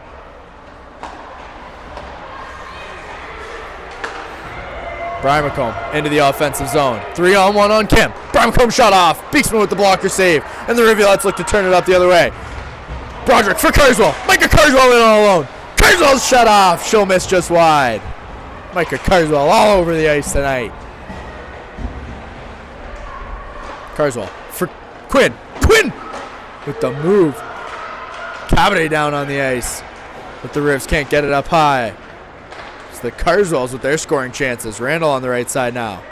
Brian McComb into the offensive zone. 3-on-1 on Kim. Brian McComb shot off. Beaksman with the blocker save. And the Rivulettes look to turn it up the other way. Broderick for Carswell. Micah Carswell in all alone. Carswell's shut off. She'll miss just wide. Micah Carswell all over the ice tonight. Carswell for Quinn. Quinn with the move. Cabade down on the ice, but the Rivs can't get it up high. It's the Carswells with their scoring chances. Randall on the right side now.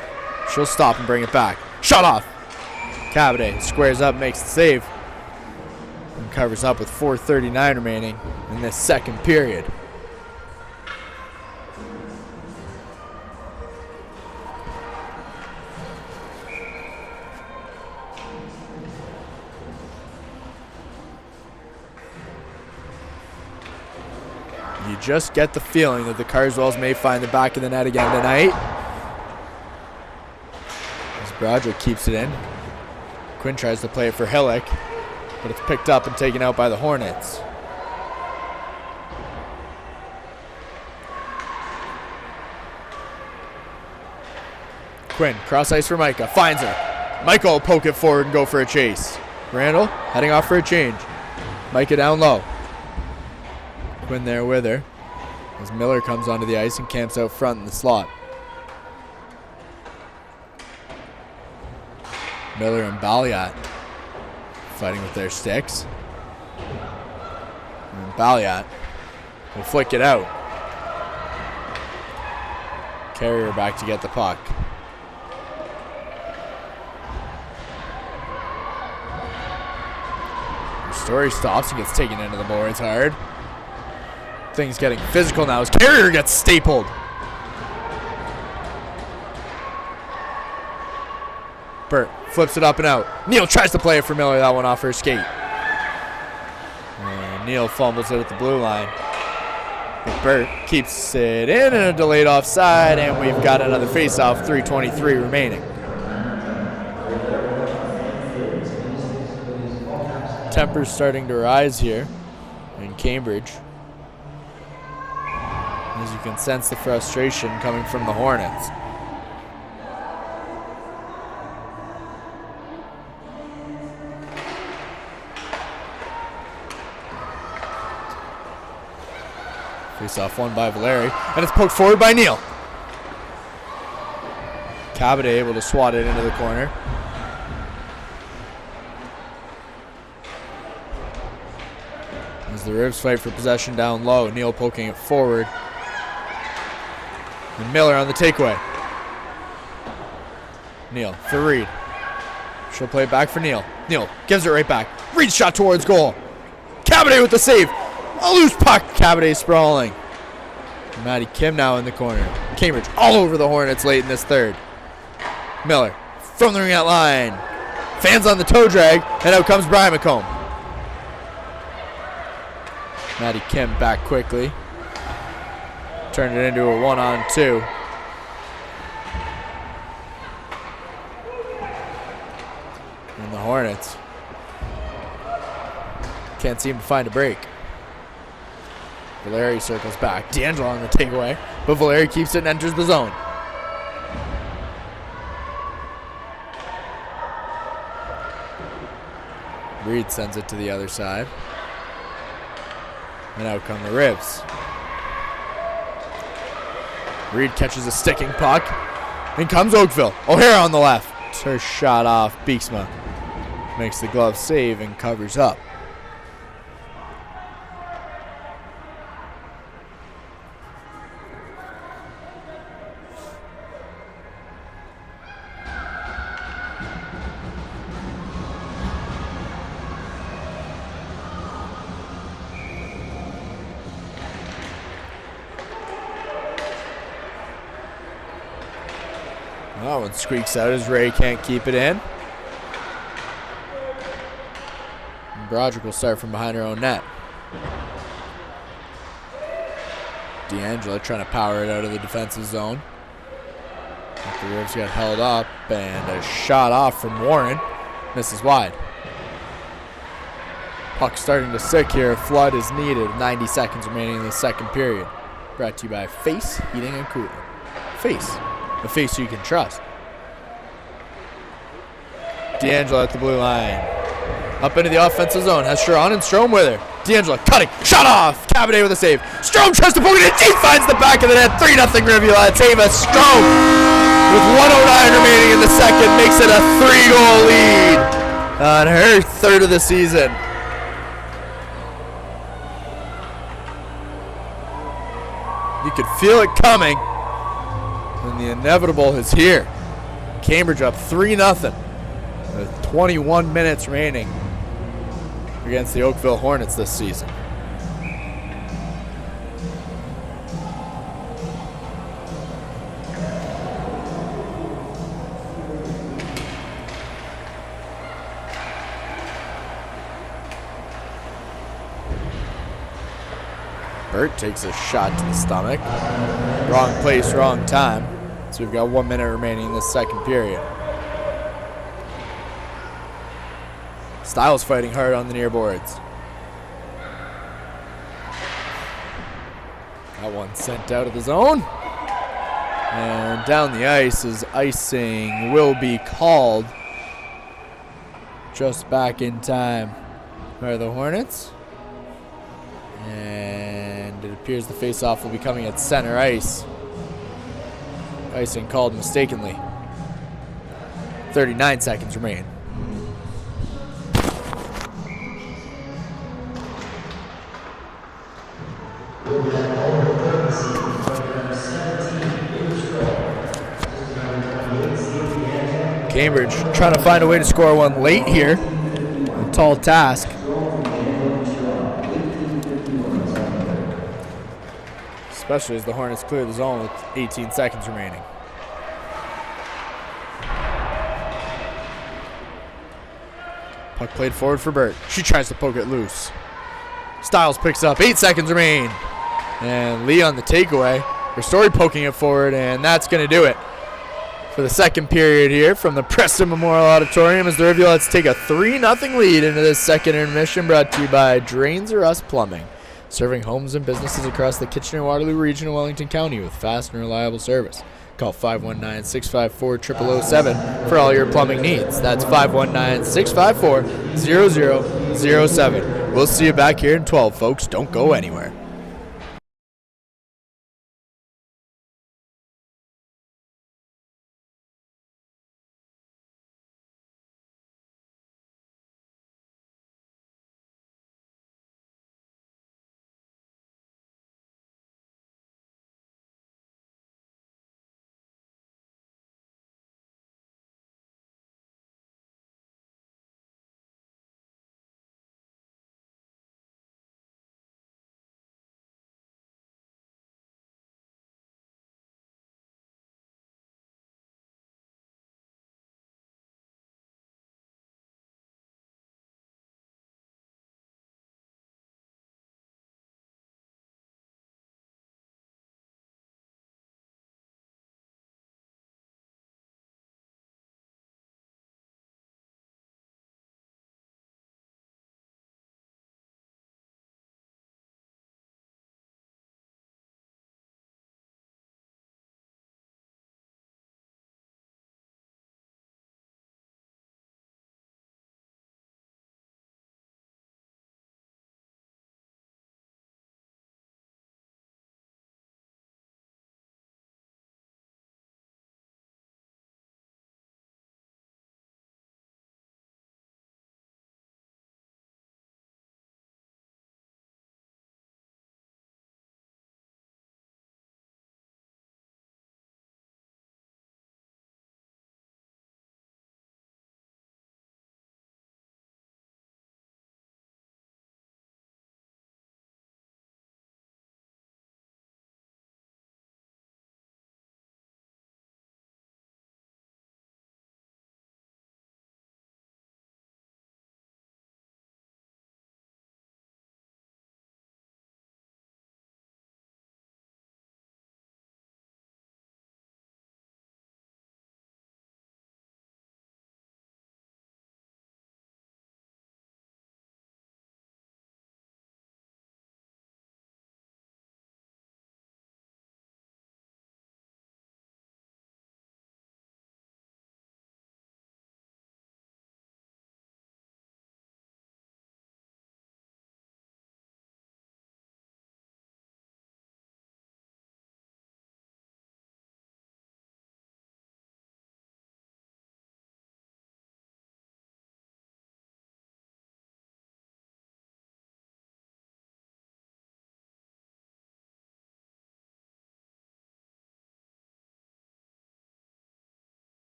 She'll stop and bring it back. Shot off. Cabade squares up, makes the save, and covers up with 4:39 remaining in this second period. You just get the feeling that the Carswells may find the back of the net again tonight. As Broderick keeps it in. Quinn tries to play it for Hillick, but it's picked up and taken out by the Hornets. Quinn, cross ice for Micah, finds her. Micah will poke it forward and go for a chase. Randall heading off for a change. Micah down low. Quinn there with her as Miller comes onto the ice and camps out front in the slot. Miller and Balliat fighting with their sticks. And Balliat will flick it out. Carrier back to get the puck. Story stops and gets taken into the boards hard. Things getting physical now as Carrier gets stapled. Burt flips it up and out. Neal tries to play it for Miller. That one off her skate. And Neal fumbles it at the blue line. But Burt keeps it in and a delayed offside, and we've got another face-off, 3:23 remaining. Tempers starting to rise here in Cambridge, as you can sense the frustration coming from the Hornets. Face off one by Valeri, and it's poked forward by Neal. Cabot able to swat it into the corner. As the Rivs fight for possession down low, Neal poking it forward. And Miller on the takeaway. Neal for Reed. She'll play it back for Neal. Neal gives it right back. Reed shot towards goal. Cabot with the save. A loose puck. Cabot sprawling. Maddie Kim now in the corner. Cambridge all over the Hornets late in this third. Miller from the ring out line. Fans on the toe drag, and out comes Brian McComb. Maddie Kim back quickly. Turned it into a 1-on-2. And the Hornets can't seem to find a break. Valeri circles back. D'Angelo on the takeaway, but Valeri keeps it and enters the zone. Reed sends it to the other side. And out come the Rivs. Reed catches a sticking puck. In comes Oakville. O'Hara on the left. Her shot off. Beeksma makes the glove save and covers up. That one squeaks out as Ray can't keep it in. And Broderick will start from behind her own net. D'Angelo trying to power it out of the defensive zone. But the Rivs got held up, and a shot off from Warren. Misses wide. Puck starting to sick here. A flood is needed. 90 seconds remaining in the second period. Brought to you by Face Heating and Cooling. Face. The face you can trust. D'Angelo at the blue line. Up into the offensive zone. Has Sharon and Strome with her. D'Angelo cutting. Shot off. Cabot with a save. Strome tries to poke it in. Deep finds the back of the net. 3-0 Rivulettes. Ava Strome with 1:09 remaining in the second makes it a 3-goal lead on her third of the season. You could feel it coming. And the inevitable is here. Cambridge up 3-0 with 21 minutes remaining against the Oakville Hornets this season. Burt takes a shot to the stomach. Wrong place, wrong time. So we've got 1 minute remaining in this second period. Styles fighting hard on the near boards. That one sent out of the zone. And down the ice as icing will be called. Just back in time by the Hornets. And it appears the face-off will be coming at center ice. Icing called mistakenly. 39 seconds remain. Cambridge trying to find a way to score one late here. A tall task. Especially as the Hornets clear the zone with 18 seconds remaining. Puck played forward for Burt. She tries to poke it loose. Styles picks up. 8 seconds remain. And Lee on the takeaway. Ristori poking it forward, and that's going to do it for the second period here from the Preston Memorial Auditorium as the Rivulettes take a 3-0 lead into this second intermission, brought to you by Drains R Us Plumbing, serving homes and businesses across the Kitchener-Waterloo region of Wellington County with fast and reliable service. Call 519-654-0007 for all your plumbing needs. That's 519-654-0007. We'll see you back here in 12, folks. Don't go anywhere.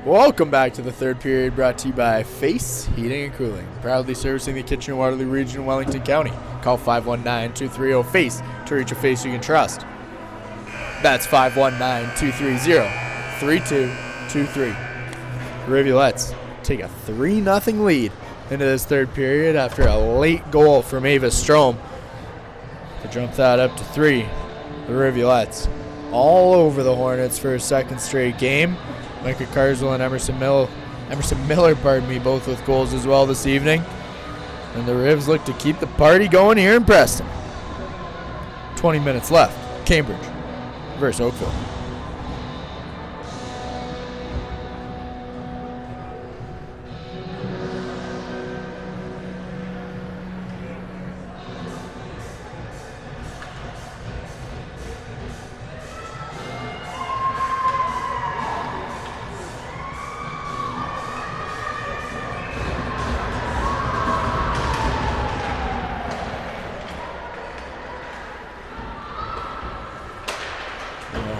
Welcome back to the third period, brought to you by Face Heating and Cooling, proudly servicing the Kitchener-Waterloo region in Wellington County. Call 519-230-FACE to reach a face you can trust. That's 519-230-3223. Rivulettes take a 3-0 lead into this third period after a late goal from Ava Strom to jump that up to 3. The Rivulettes all over the Hornets for a second straight game. Micah Carswell and Emerson Miller, both with goals as well this evening. And the Rivs look to keep the party going here in Preston. 20 minutes left. Cambridge versus Oakville.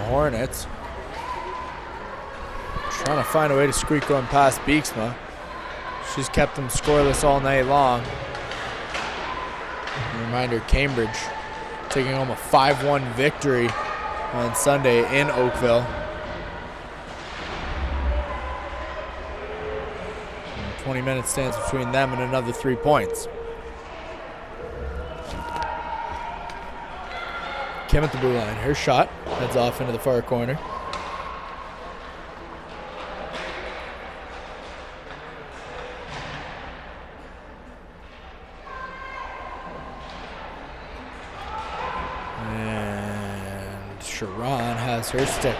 Hornets trying to find a way to squeak one past Beeksma. She's kept them scoreless all night long. A reminder, Cambridge taking home a 5-1 victory on Sunday in Oakville. And 20 minutes stands between them and another 3 points. Kim at the blue line. Her shot heads off into the far corner. And Sharon has her stick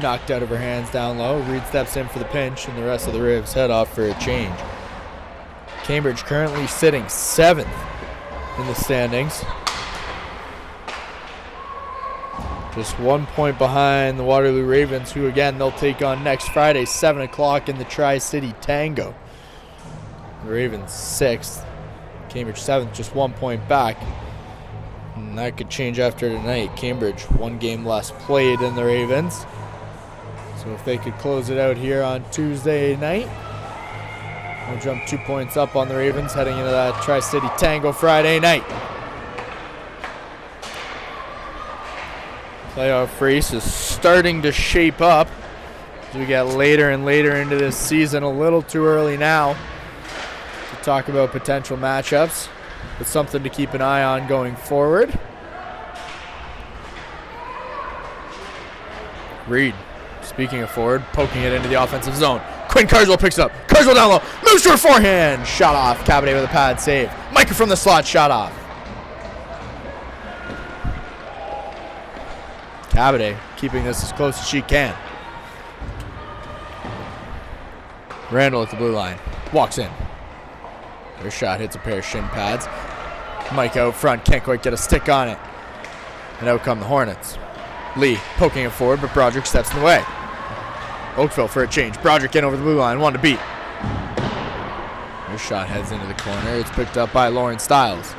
knocked out of her hands down low. Reed steps in for the pinch, and the rest of the Rivs head off for a change. Cambridge currently sitting 7th in the standings. Just 1 point behind the Waterloo Ravens, who again they'll take on next Friday, 7 o'clock in the Tri-City Tango. The Ravens 6th, Cambridge 7th, just 1 point back. And that could change after tonight. Cambridge 1 game less played than the Ravens. So if they could close it out here on Tuesday night, they'll jump 2 points up on the Ravens heading into that Tri-City Tango Friday night. Playoff race is starting to shape up as we get later and later into this season. A little too early now to talk about potential matchups, but something to keep an eye on going forward. Reed, speaking of forward, poking it into the offensive zone. Quinn Carswell picks it up. Carswell down low. Moves to her forehand. Shot off. Cabadet with a pad save. Micah from the slot. Shot off. Cabadet keeping this as close as she can. Randall at the blue line. Walks in. Her shot hits a pair of shin pads. Mike out front. Can't quite get a stick on it. And out come the Hornets. Lee poking it forward, but Broderick steps in the way. Oakville for a change. Broderick in over the blue line. One to beat. Her shot heads into the corner. It's picked up by Lauren Stiles.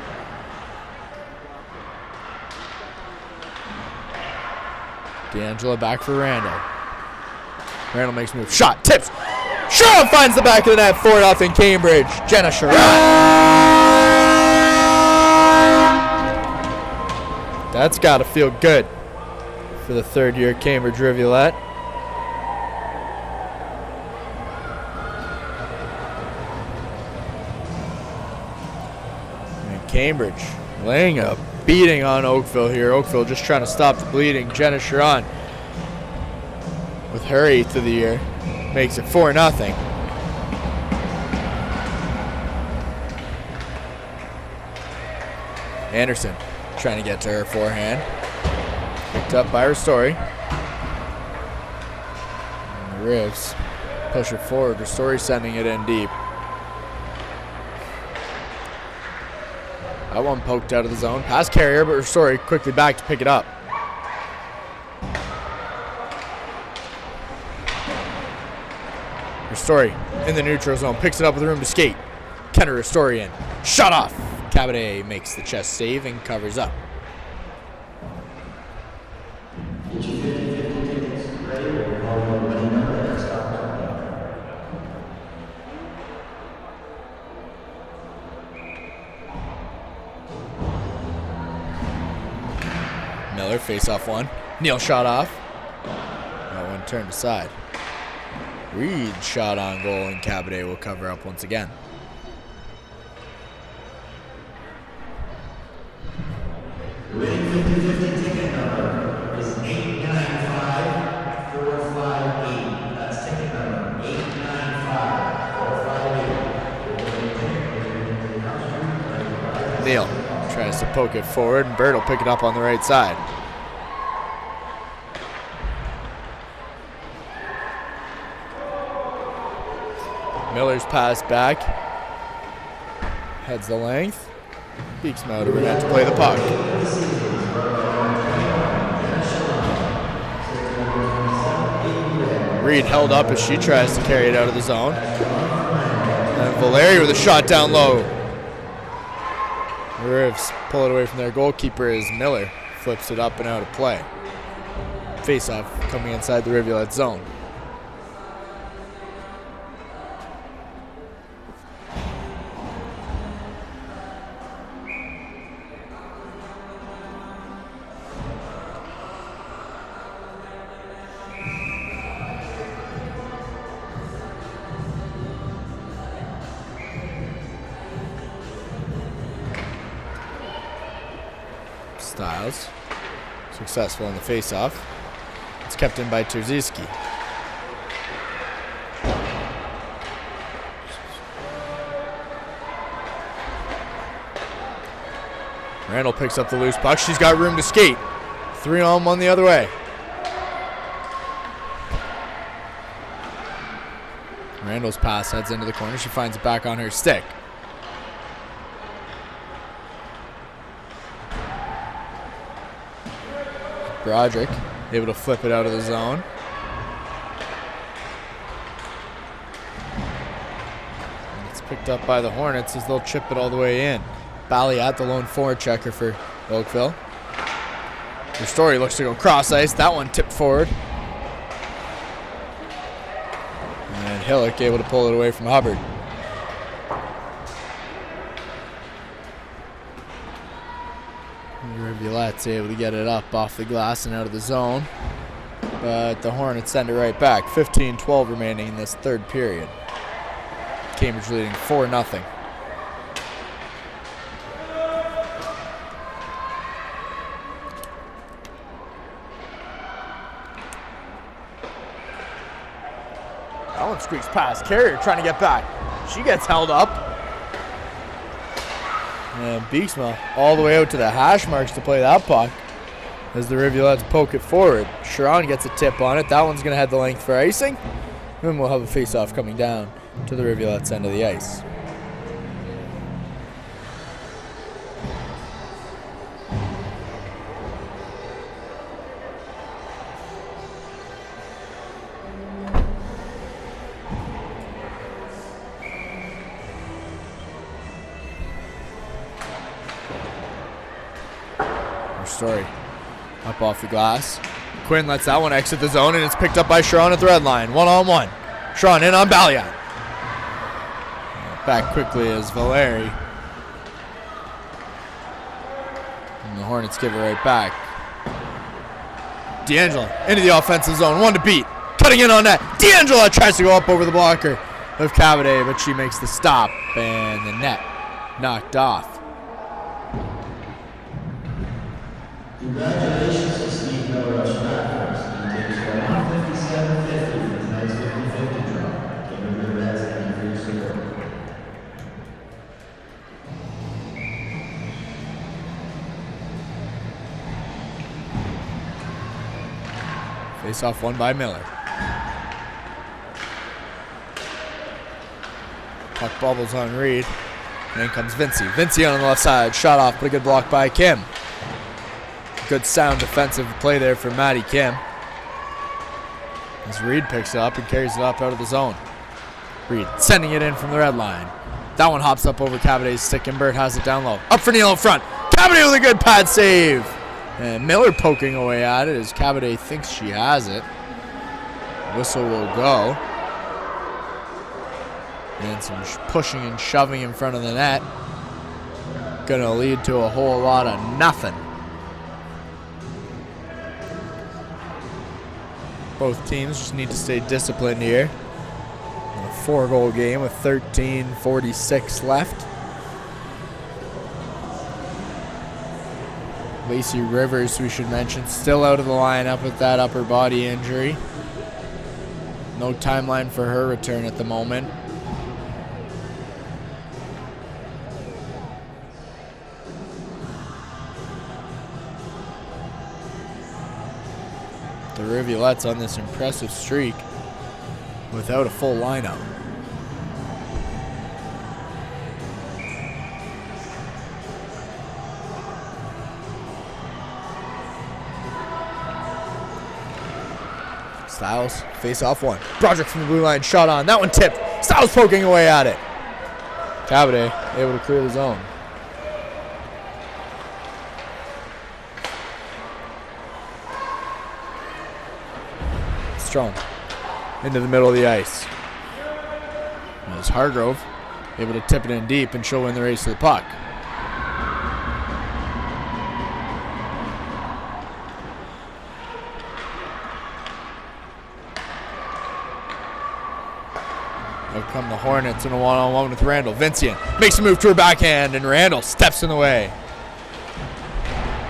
D'Angela back for Randall. Randall makes a move. Shot. Tips. Sharon finds the back of the net. 4-0 Cambridge. Jenna Sharon. That's got to feel good for the third-year Cambridge Rivulet. And Cambridge laying a beating on Oakville here. Oakville just trying to stop the bleeding. Jenna Sharon with her 8th of the year makes it 4-0. Anderson trying to get to her forehand. Picked up by Ristori. And the Rivs push it forward. Ristori sending it in deep. That one poked out of the zone. Pass carrier, but Ristori quickly back to pick it up. Ristori in the neutral zone. Picks it up with room to skate. Kenner Ristori in. Shot off. Cabadet makes the chest save and covers up. Miller. Face off one. Neal shot off. That one turned aside. Reed shot on goal, and Cabadet will cover up once again. The winning 50-50 ticket number is 895-458. That's ticket number 895-458. Neal tries to poke it forward, and Bird will pick it up on the right side. Miller's pass back. Heads the length. Beaks him out over net to play the puck. Reed held up as she tries to carry it out of the zone. And Valeri with a shot down low. The Rivs pull it away from their goalkeeper as Miller flips it up and out of play. Face-off coming inside the Rivulet zone. Styles, successful in the face-off. It's kept in by Terziski. Randall picks up the loose puck. She's got room to skate. 3-on-1 the other way. Randall's pass heads into the corner. She finds it back on her stick. Broderick able to flip it out of the zone. And it's picked up by the Hornets as they'll chip it all the way in. Balliat, the lone forward checker for Oakville. Their story looks to go cross ice. That one tipped forward. And Hillock able to pull it away from Hubbard. Rivulette's able to get it up off the glass and out of the zone. But the Hornets send it right back. 15-12 remaining in this third period. Cambridge leading 4-0. That one squeaks past. Carrier trying to get back. She gets held up. And Beeksma all the way out to the hash marks to play that puck as the Rivulettes poke it forward. Sharon gets a tip on it. That one's going to head the length for icing. Then we'll have a face-off coming down to the Rivulettes' end of the ice. Story up off the glass. Quinn lets that one exit the zone, and it's picked up by Sharon at the red line. 1-on-1. Sharon in on Balliat. Back quickly as Valeri. And the Hornets give it right back. D'Angelo into the offensive zone. One to beat. Cutting in on that. D'Angelo tries to go up over the blocker of Cabadet, but she makes the stop, and the net knocked off. Congratulations to Steve Miller of Stratford. He takes around 57.50 for tonight's 50-50 draw. Cambridge Rivulettes, thank you for your support. Face off won by Miller. Puck bubbles on Reed. And in comes Vinci. Vinci on the left side. Shot off, but a good block by Kim. Good sound defensive play there for Maddie Kim. As Reed picks it up and carries it up out of the zone. Reed sending it in from the red line. That one hops up over Cabaday's stick, and Burt has it down low. Up for Neal in front. Cabaday with a good pad save. And Miller poking away at it as Cabaday thinks she has it. Whistle will go. And some pushing and shoving in front of the net. Gonna lead to a whole lot of nothing. Both teams just need to stay disciplined here. A 4-goal game with 13:46 left. Lacey Rivers, we should mention, still out of the lineup with that upper body injury. No timeline for her return at the moment. The Rivulettes on this impressive streak without a full lineup. Styles, face off one. Broderick from the blue line, shot on. That one tipped. Styles poking away at it. Cabade able to clear the zone. Strong into the middle of the ice. As Hargrove able to tip it in deep, and she'll win the race to the puck. Out come the Hornets in a one-on-one with Randall. Vincian makes a move to her backhand, and Randall steps in the way.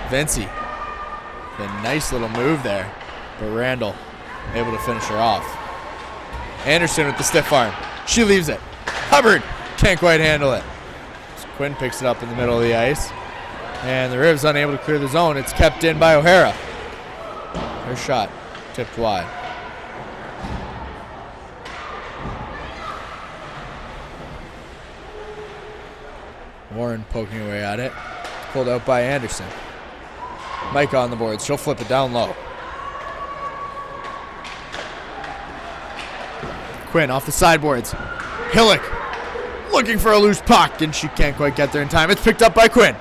Vinci, a nice little move there, but Randall able to finish her off. Anderson with the stiff arm. She leaves it. Hubbard can't quite handle it. Quinn picks it up in the middle of the ice, and the Rivs unable to clear the zone. It's kept in by O'Hara. Her shot tipped wide. Warren poking away at it. Pulled out by Anderson. Micah on the boards. She'll flip it down low. Quinn off the sideboards. Hillock looking for a loose puck, and she can't quite get there in time. It's picked up by Quinn.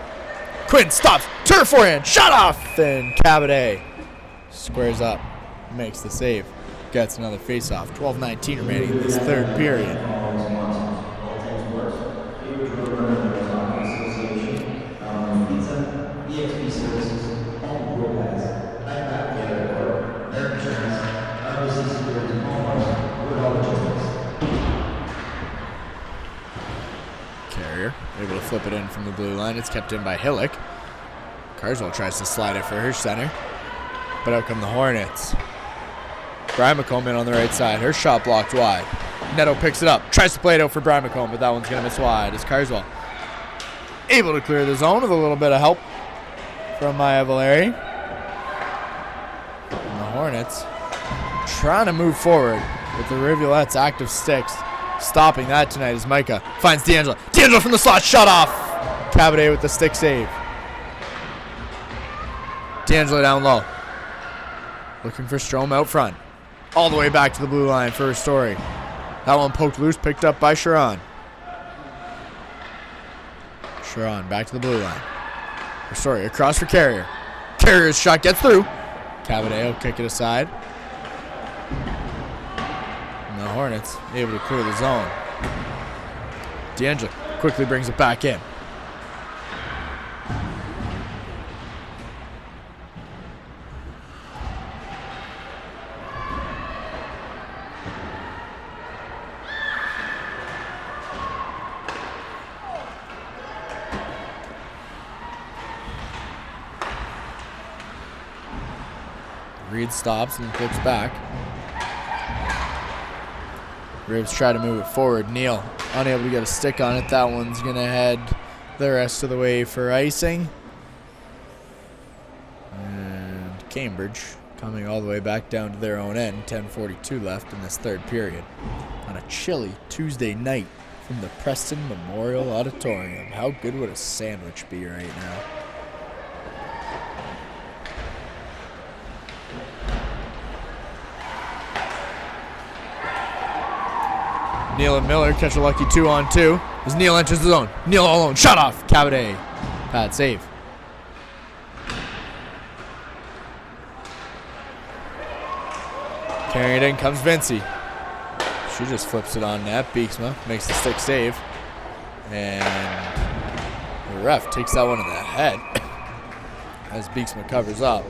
Quinn stops. Turn forehand. Shot off. And Cabade squares up. Makes the save. Gets another face-off. 12:19 remaining in this third period. Able to flip it in from the blue line. It's kept in by Hillock. Carswell tries to slide it for her center, but out come the Hornets. Brian McComb in on the right side. Her shot blocked wide. Neto picks it up. Tries to play it out for Brian McComb, but that one's going to miss wide. As Carswell able to clear the zone with a little bit of help from Maya Valeri. And the Hornets trying to move forward with the Rivulettes' active sticks. Stopping that tonight is Micah. Finds D'Angelo. D'Angelo from the slot. Shut off. Cabade with the stick save. D'Angelo down low. Looking for Strom out front. All the way back to the blue line for Ristori. That one poked loose. Picked up by Sharon. Sharon back to the blue line. Ristori across for Carrier. Carrier's shot gets through. Cabade will kick it aside. The Hornets able to clear the zone. D'Angelo quickly brings it back in. Reed stops and flips back. Ribs try to move it forward. Neal unable to get a stick on it. That one's going to head the rest of the way for icing. And Cambridge coming all the way back down to their own end. 10:42 left in this third period. On a chilly Tuesday night from the Preston Memorial Auditorium. How good would a sandwich be right now? Neal and Miller catch a lucky 2-on-2 as Neal enters the zone. Neal all alone. Shot off. Cabade. Bad save. Carrying it in comes Vinci. She just flips it on net. Beeksma makes the stick save. And the ref takes that one in the head as Beeksma covers up.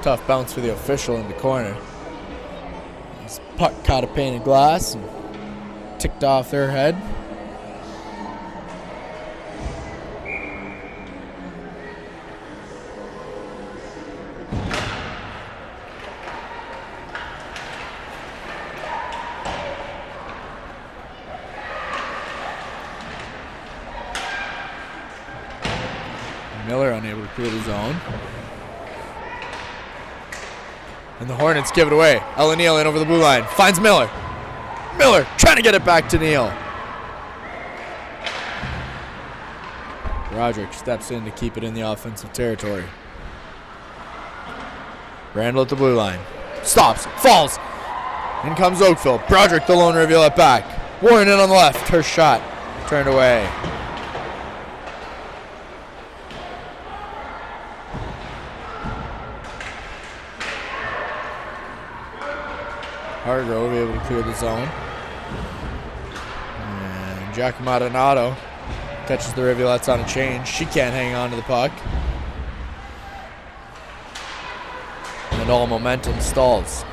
Tough bounce for the official in the corner. This puck caught a pane of glass and ticked off their head. Miller unable to clear the zone. And the Hornets give it away. Ella Neal in over the blue line. Finds Miller. Miller trying to get it back to Neal. Roderick steps in to keep it in the offensive territory. Randall at the blue line. Stops. Falls. In comes Oakville. Broderick, the lone Rivulet back. Warren in on the left. Her shot turned away. Hargrove able to clear the zone. And Giacomo Donato catches the Rivulettes on a change. She can't hang on to the puck. And all momentum stalls.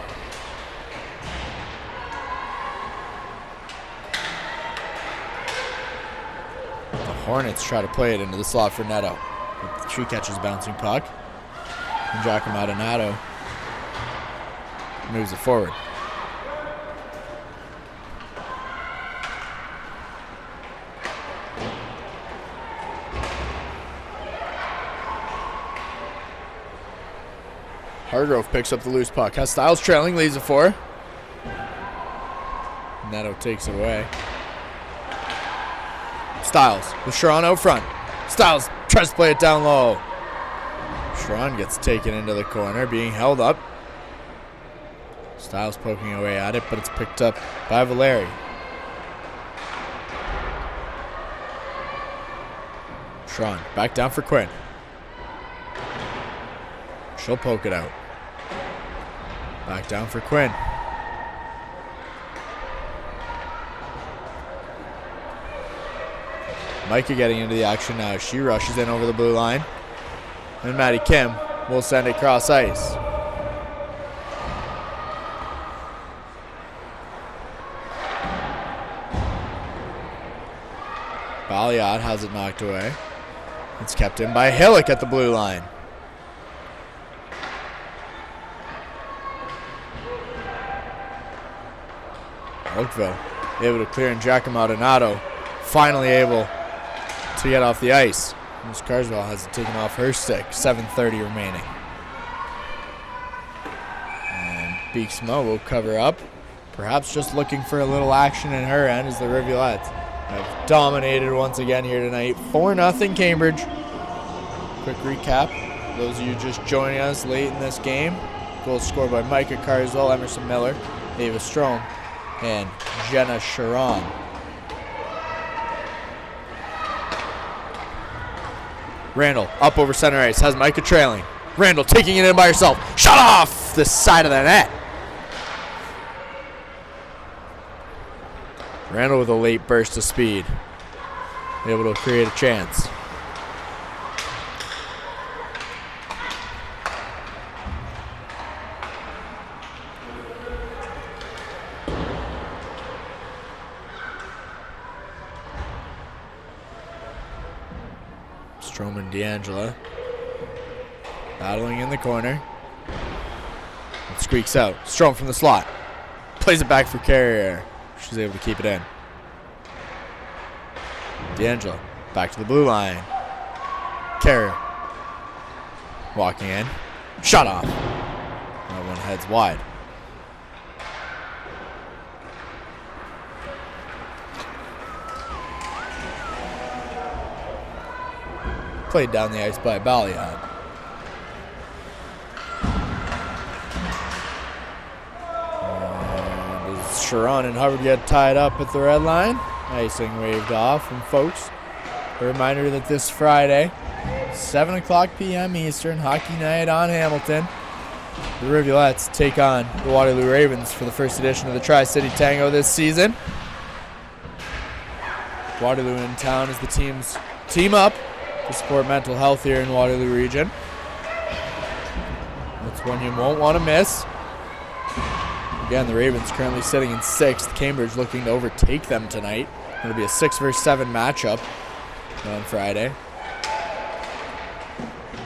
The Hornets try to play it into the slot for Neto. She catches a bouncing puck. And Giacomo Donato moves it forward. Hargrove picks up the loose puck. Has Styles trailing, leaves it for. Neto takes it away. Styles with Sharon out front. Styles tries to play it down low. Sharon gets taken into the corner, being held up. Styles poking away at it, but it's picked up by Valeri. Sharon back down for Quinn. She'll poke it out. Back down for Quinn. Micah getting into the action now. She rushes in over the blue line. And Maddie Kim will send it cross ice. Balliot has it knocked away. It's kept in by Hillick at the blue line. Oakville able to clear, and Giacomo Donato finally able to get off the ice. Miss Carswell has it taken off her stick. 7:30 remaining. And Beeksma will cover up. Perhaps just looking for a little action in her end as the Rivulettes have dominated once again here tonight. 4-0 Cambridge. Quick recap. Those of you just joining us late in this game. Goals scored by Micah Carswell, Emerson Miller, Ava Strome, and Jenna Sharon. Randall up over center ice, has Micah trailing. Randall taking it in by herself. Shot off the side of the net. Randall with a late burst of speed. Able to create a chance. Strome and D'Angela battling in the corner. It squeaks out. Strome from the slot. Plays it back for Carrier. She's able to keep it in. D'Angela back to the blue line. Carrier walking in. Shot off. That one heads wide. Played down the ice by Balliot. And as Sharon and Hubbard get tied up at the red line, icing waved off. And folks, a reminder that this Friday, 7 o'clock p.m. Eastern, hockey night on Hamilton, the Rivulettes take on the Waterloo Ravens for the first edition of the Tri-City Tango this season. Waterloo in town as the teams team up to support mental health here in Waterloo region. It's one you won't want to miss. Again, the Ravens currently sitting in 6th. Cambridge looking to overtake them tonight. It'll be a 6 versus 7 matchup on Friday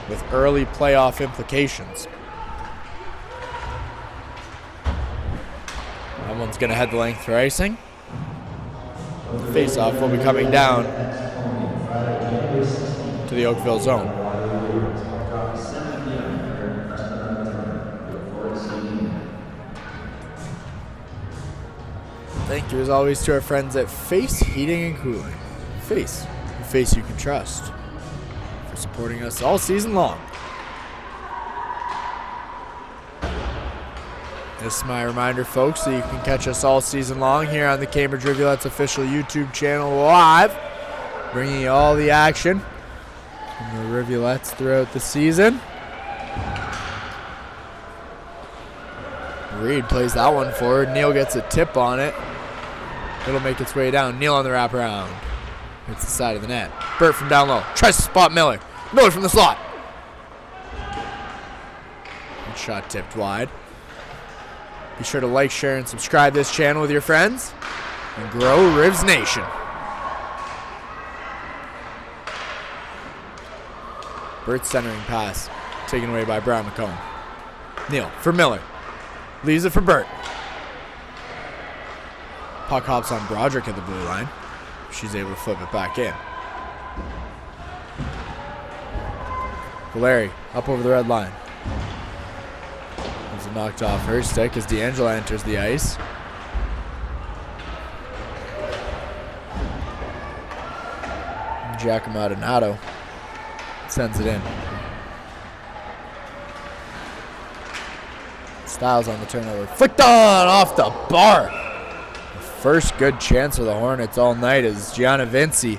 with early playoff implications. That one's going to head the length for icing. The face-off will be coming down to the Oakville zone. Thank you, as always, to our friends at Face Heating and Cooling. Face, the face you can trust, for supporting us all season long. This is my reminder, folks, that you can catch us all season long here on the Cambridge Rivulettes official YouTube channel live, bringing you all the action from the Rivulettes throughout the season. Reed plays that one forward. Neal gets a tip on it. It'll make its way down. Neal on the wraparound. Hits the side of the net. Burt from down low. Tries to spot Miller. Miller from the slot. That shot tipped wide. Be sure to like, share, and subscribe this channel with your friends. And grow Rivs Nation. Burt's centering pass. Taken away by Brown McComb. Neal for Miller. Leaves it for Burt. Puck hops on Broderick at the blue line. She's able to flip it back in. Valeri up over the red line. There's a knocked off her stick as D'Angelo enters the ice. Giacomo Donato sends it in. Styles on the turnover. Flicked on off the bar. The first good chance for the Hornets all night is Gianna Vinci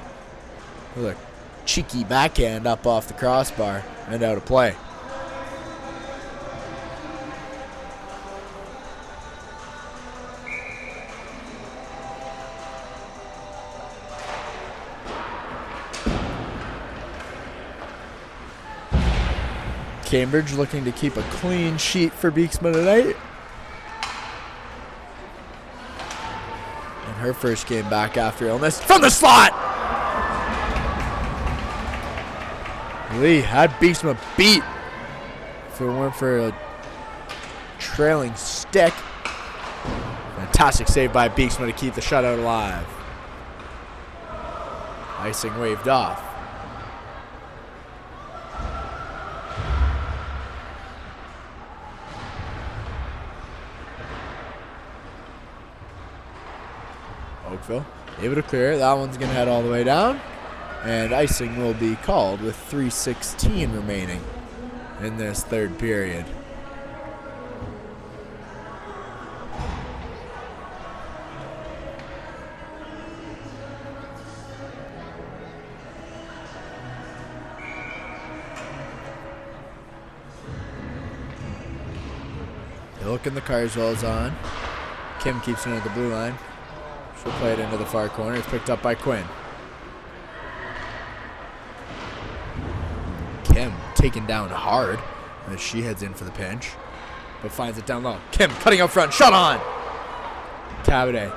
with a cheeky backhand up off the crossbar and out of play. Cambridge looking to keep a clean sheet for Beeksma tonight. And her first game back after illness from the slot. Lee had Beeksma beat if it weren't for a trailing stick. Fantastic save by Beeksma to keep the shutout alive. Icing waved off. Oakville able to clear it. That one's going to head all the way down. And icing will be called with 3:16 remaining in this third period. They look in the Carswell's on. Kim keeps it at the blue line. She'll play it into the far corner. It's picked up by Quinn. Kim taken down hard as she heads in for the pinch, but finds it down low. Kim cutting up front. Shot on! Cavade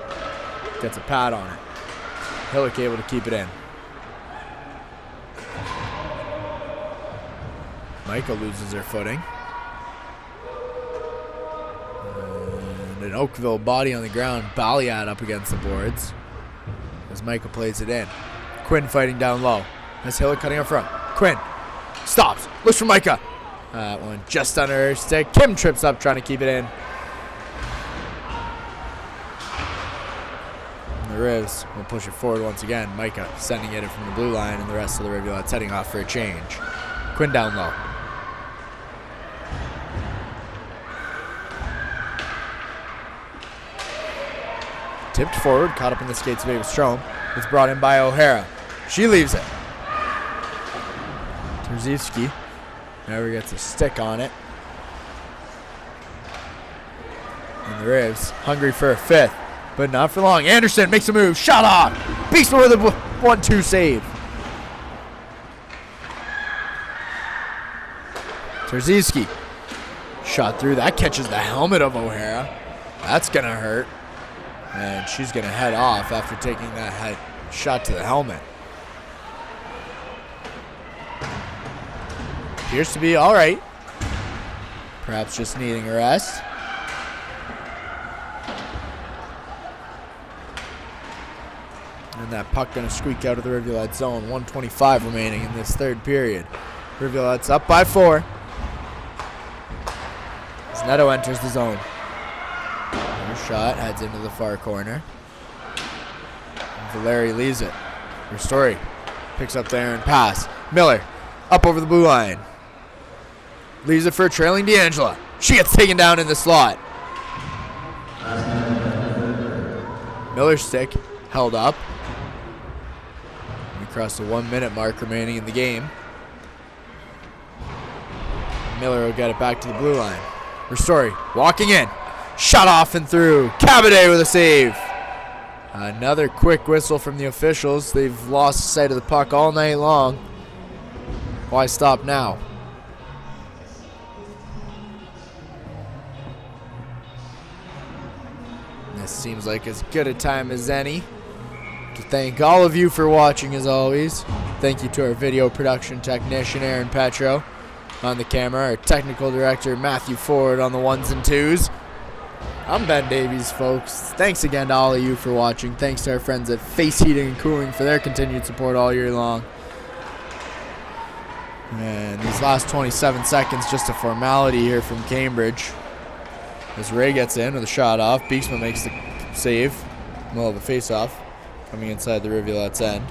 gets a pad on it. Hillick able to keep it in. Micah loses her footing. An Oakville body on the ground. Baliad up against the boards as Micah plays it in. Quinn fighting down low. As Hillick cutting up front. Quinn stops. Looks for Micah. That one just under her stick. Kim trips up trying to keep it in. And the Rivs will push it forward once again. Micah sending it in from the blue line, and the rest of the Rivulettes heading off for a change. Quinn down low. Tipped forward, caught up in the skates of Ava Strom. It's brought in by O'Hara. She leaves it. Terzewski never gets a stick on it. And the Rivs hungry for a fifth, but not for long. Anderson makes a move. Shot off. Beeksma with a 1-2 save. Terzewski Shot through. That catches the helmet of O'Hara. That's going to hurt. And she's going to head off after taking that shot to the helmet. Appears to be all right. Perhaps just needing a rest. And that puck going to squeak out of the Rivulet zone. 1:25 remaining in this third period. Rivulet's up by 4. As Neto enters the zone. Her shot heads into the far corner. And Valeri leaves it. Ristori picks up the errant pass. Miller up over the blue line. Leaves it for a trailing D'Angela. She gets taken down in the slot. Miller's stick held up. We cross the 1 minute mark remaining in the game. Miller will get it back to the blue line. Ristori walking in. Shot off and through. Cabadet with a save. Another quick whistle from the officials. They've lost sight of the puck all night long. Why stop now? This seems like as good a time as any to thank all of you for watching as always. Thank you to our video production technician Aaron Petro on the camera, our technical director Matthew Ford on the 1s and 2s. I'm Ben Davies, folks. Thanks again to all of you for watching. Thanks to our friends at Face Heating and Cooling for their continued support all year long. And these last 27 seconds, just a formality here from Cambridge. As Ray gets in with a shot off, Beeksma makes the save. Middle of a face-off, coming inside the Rivulet's end.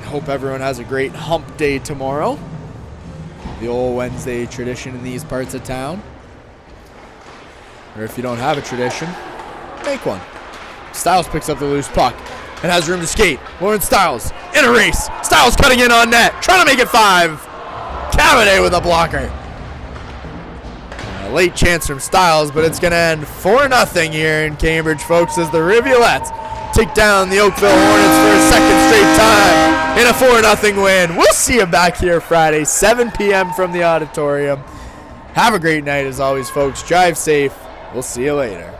Hope everyone has a great hump day tomorrow. The old Wednesday tradition in these parts of town. Or if you don't have a tradition, make one. Stiles picks up the loose puck and has room to skate. Lauren Stiles in a race. Stiles cutting in on net, trying to make it 5. Cabadet with a blocker. A late chance from Stiles, but it's going to end 4-0 here in Cambridge, folks, as the Rivulettes take down the Oakville Hornets for a second straight time in a 4-0 win. We'll see you back here Friday, 7 p.m. from the auditorium. Have a great night as always, folks. Drive safe. We'll see you later.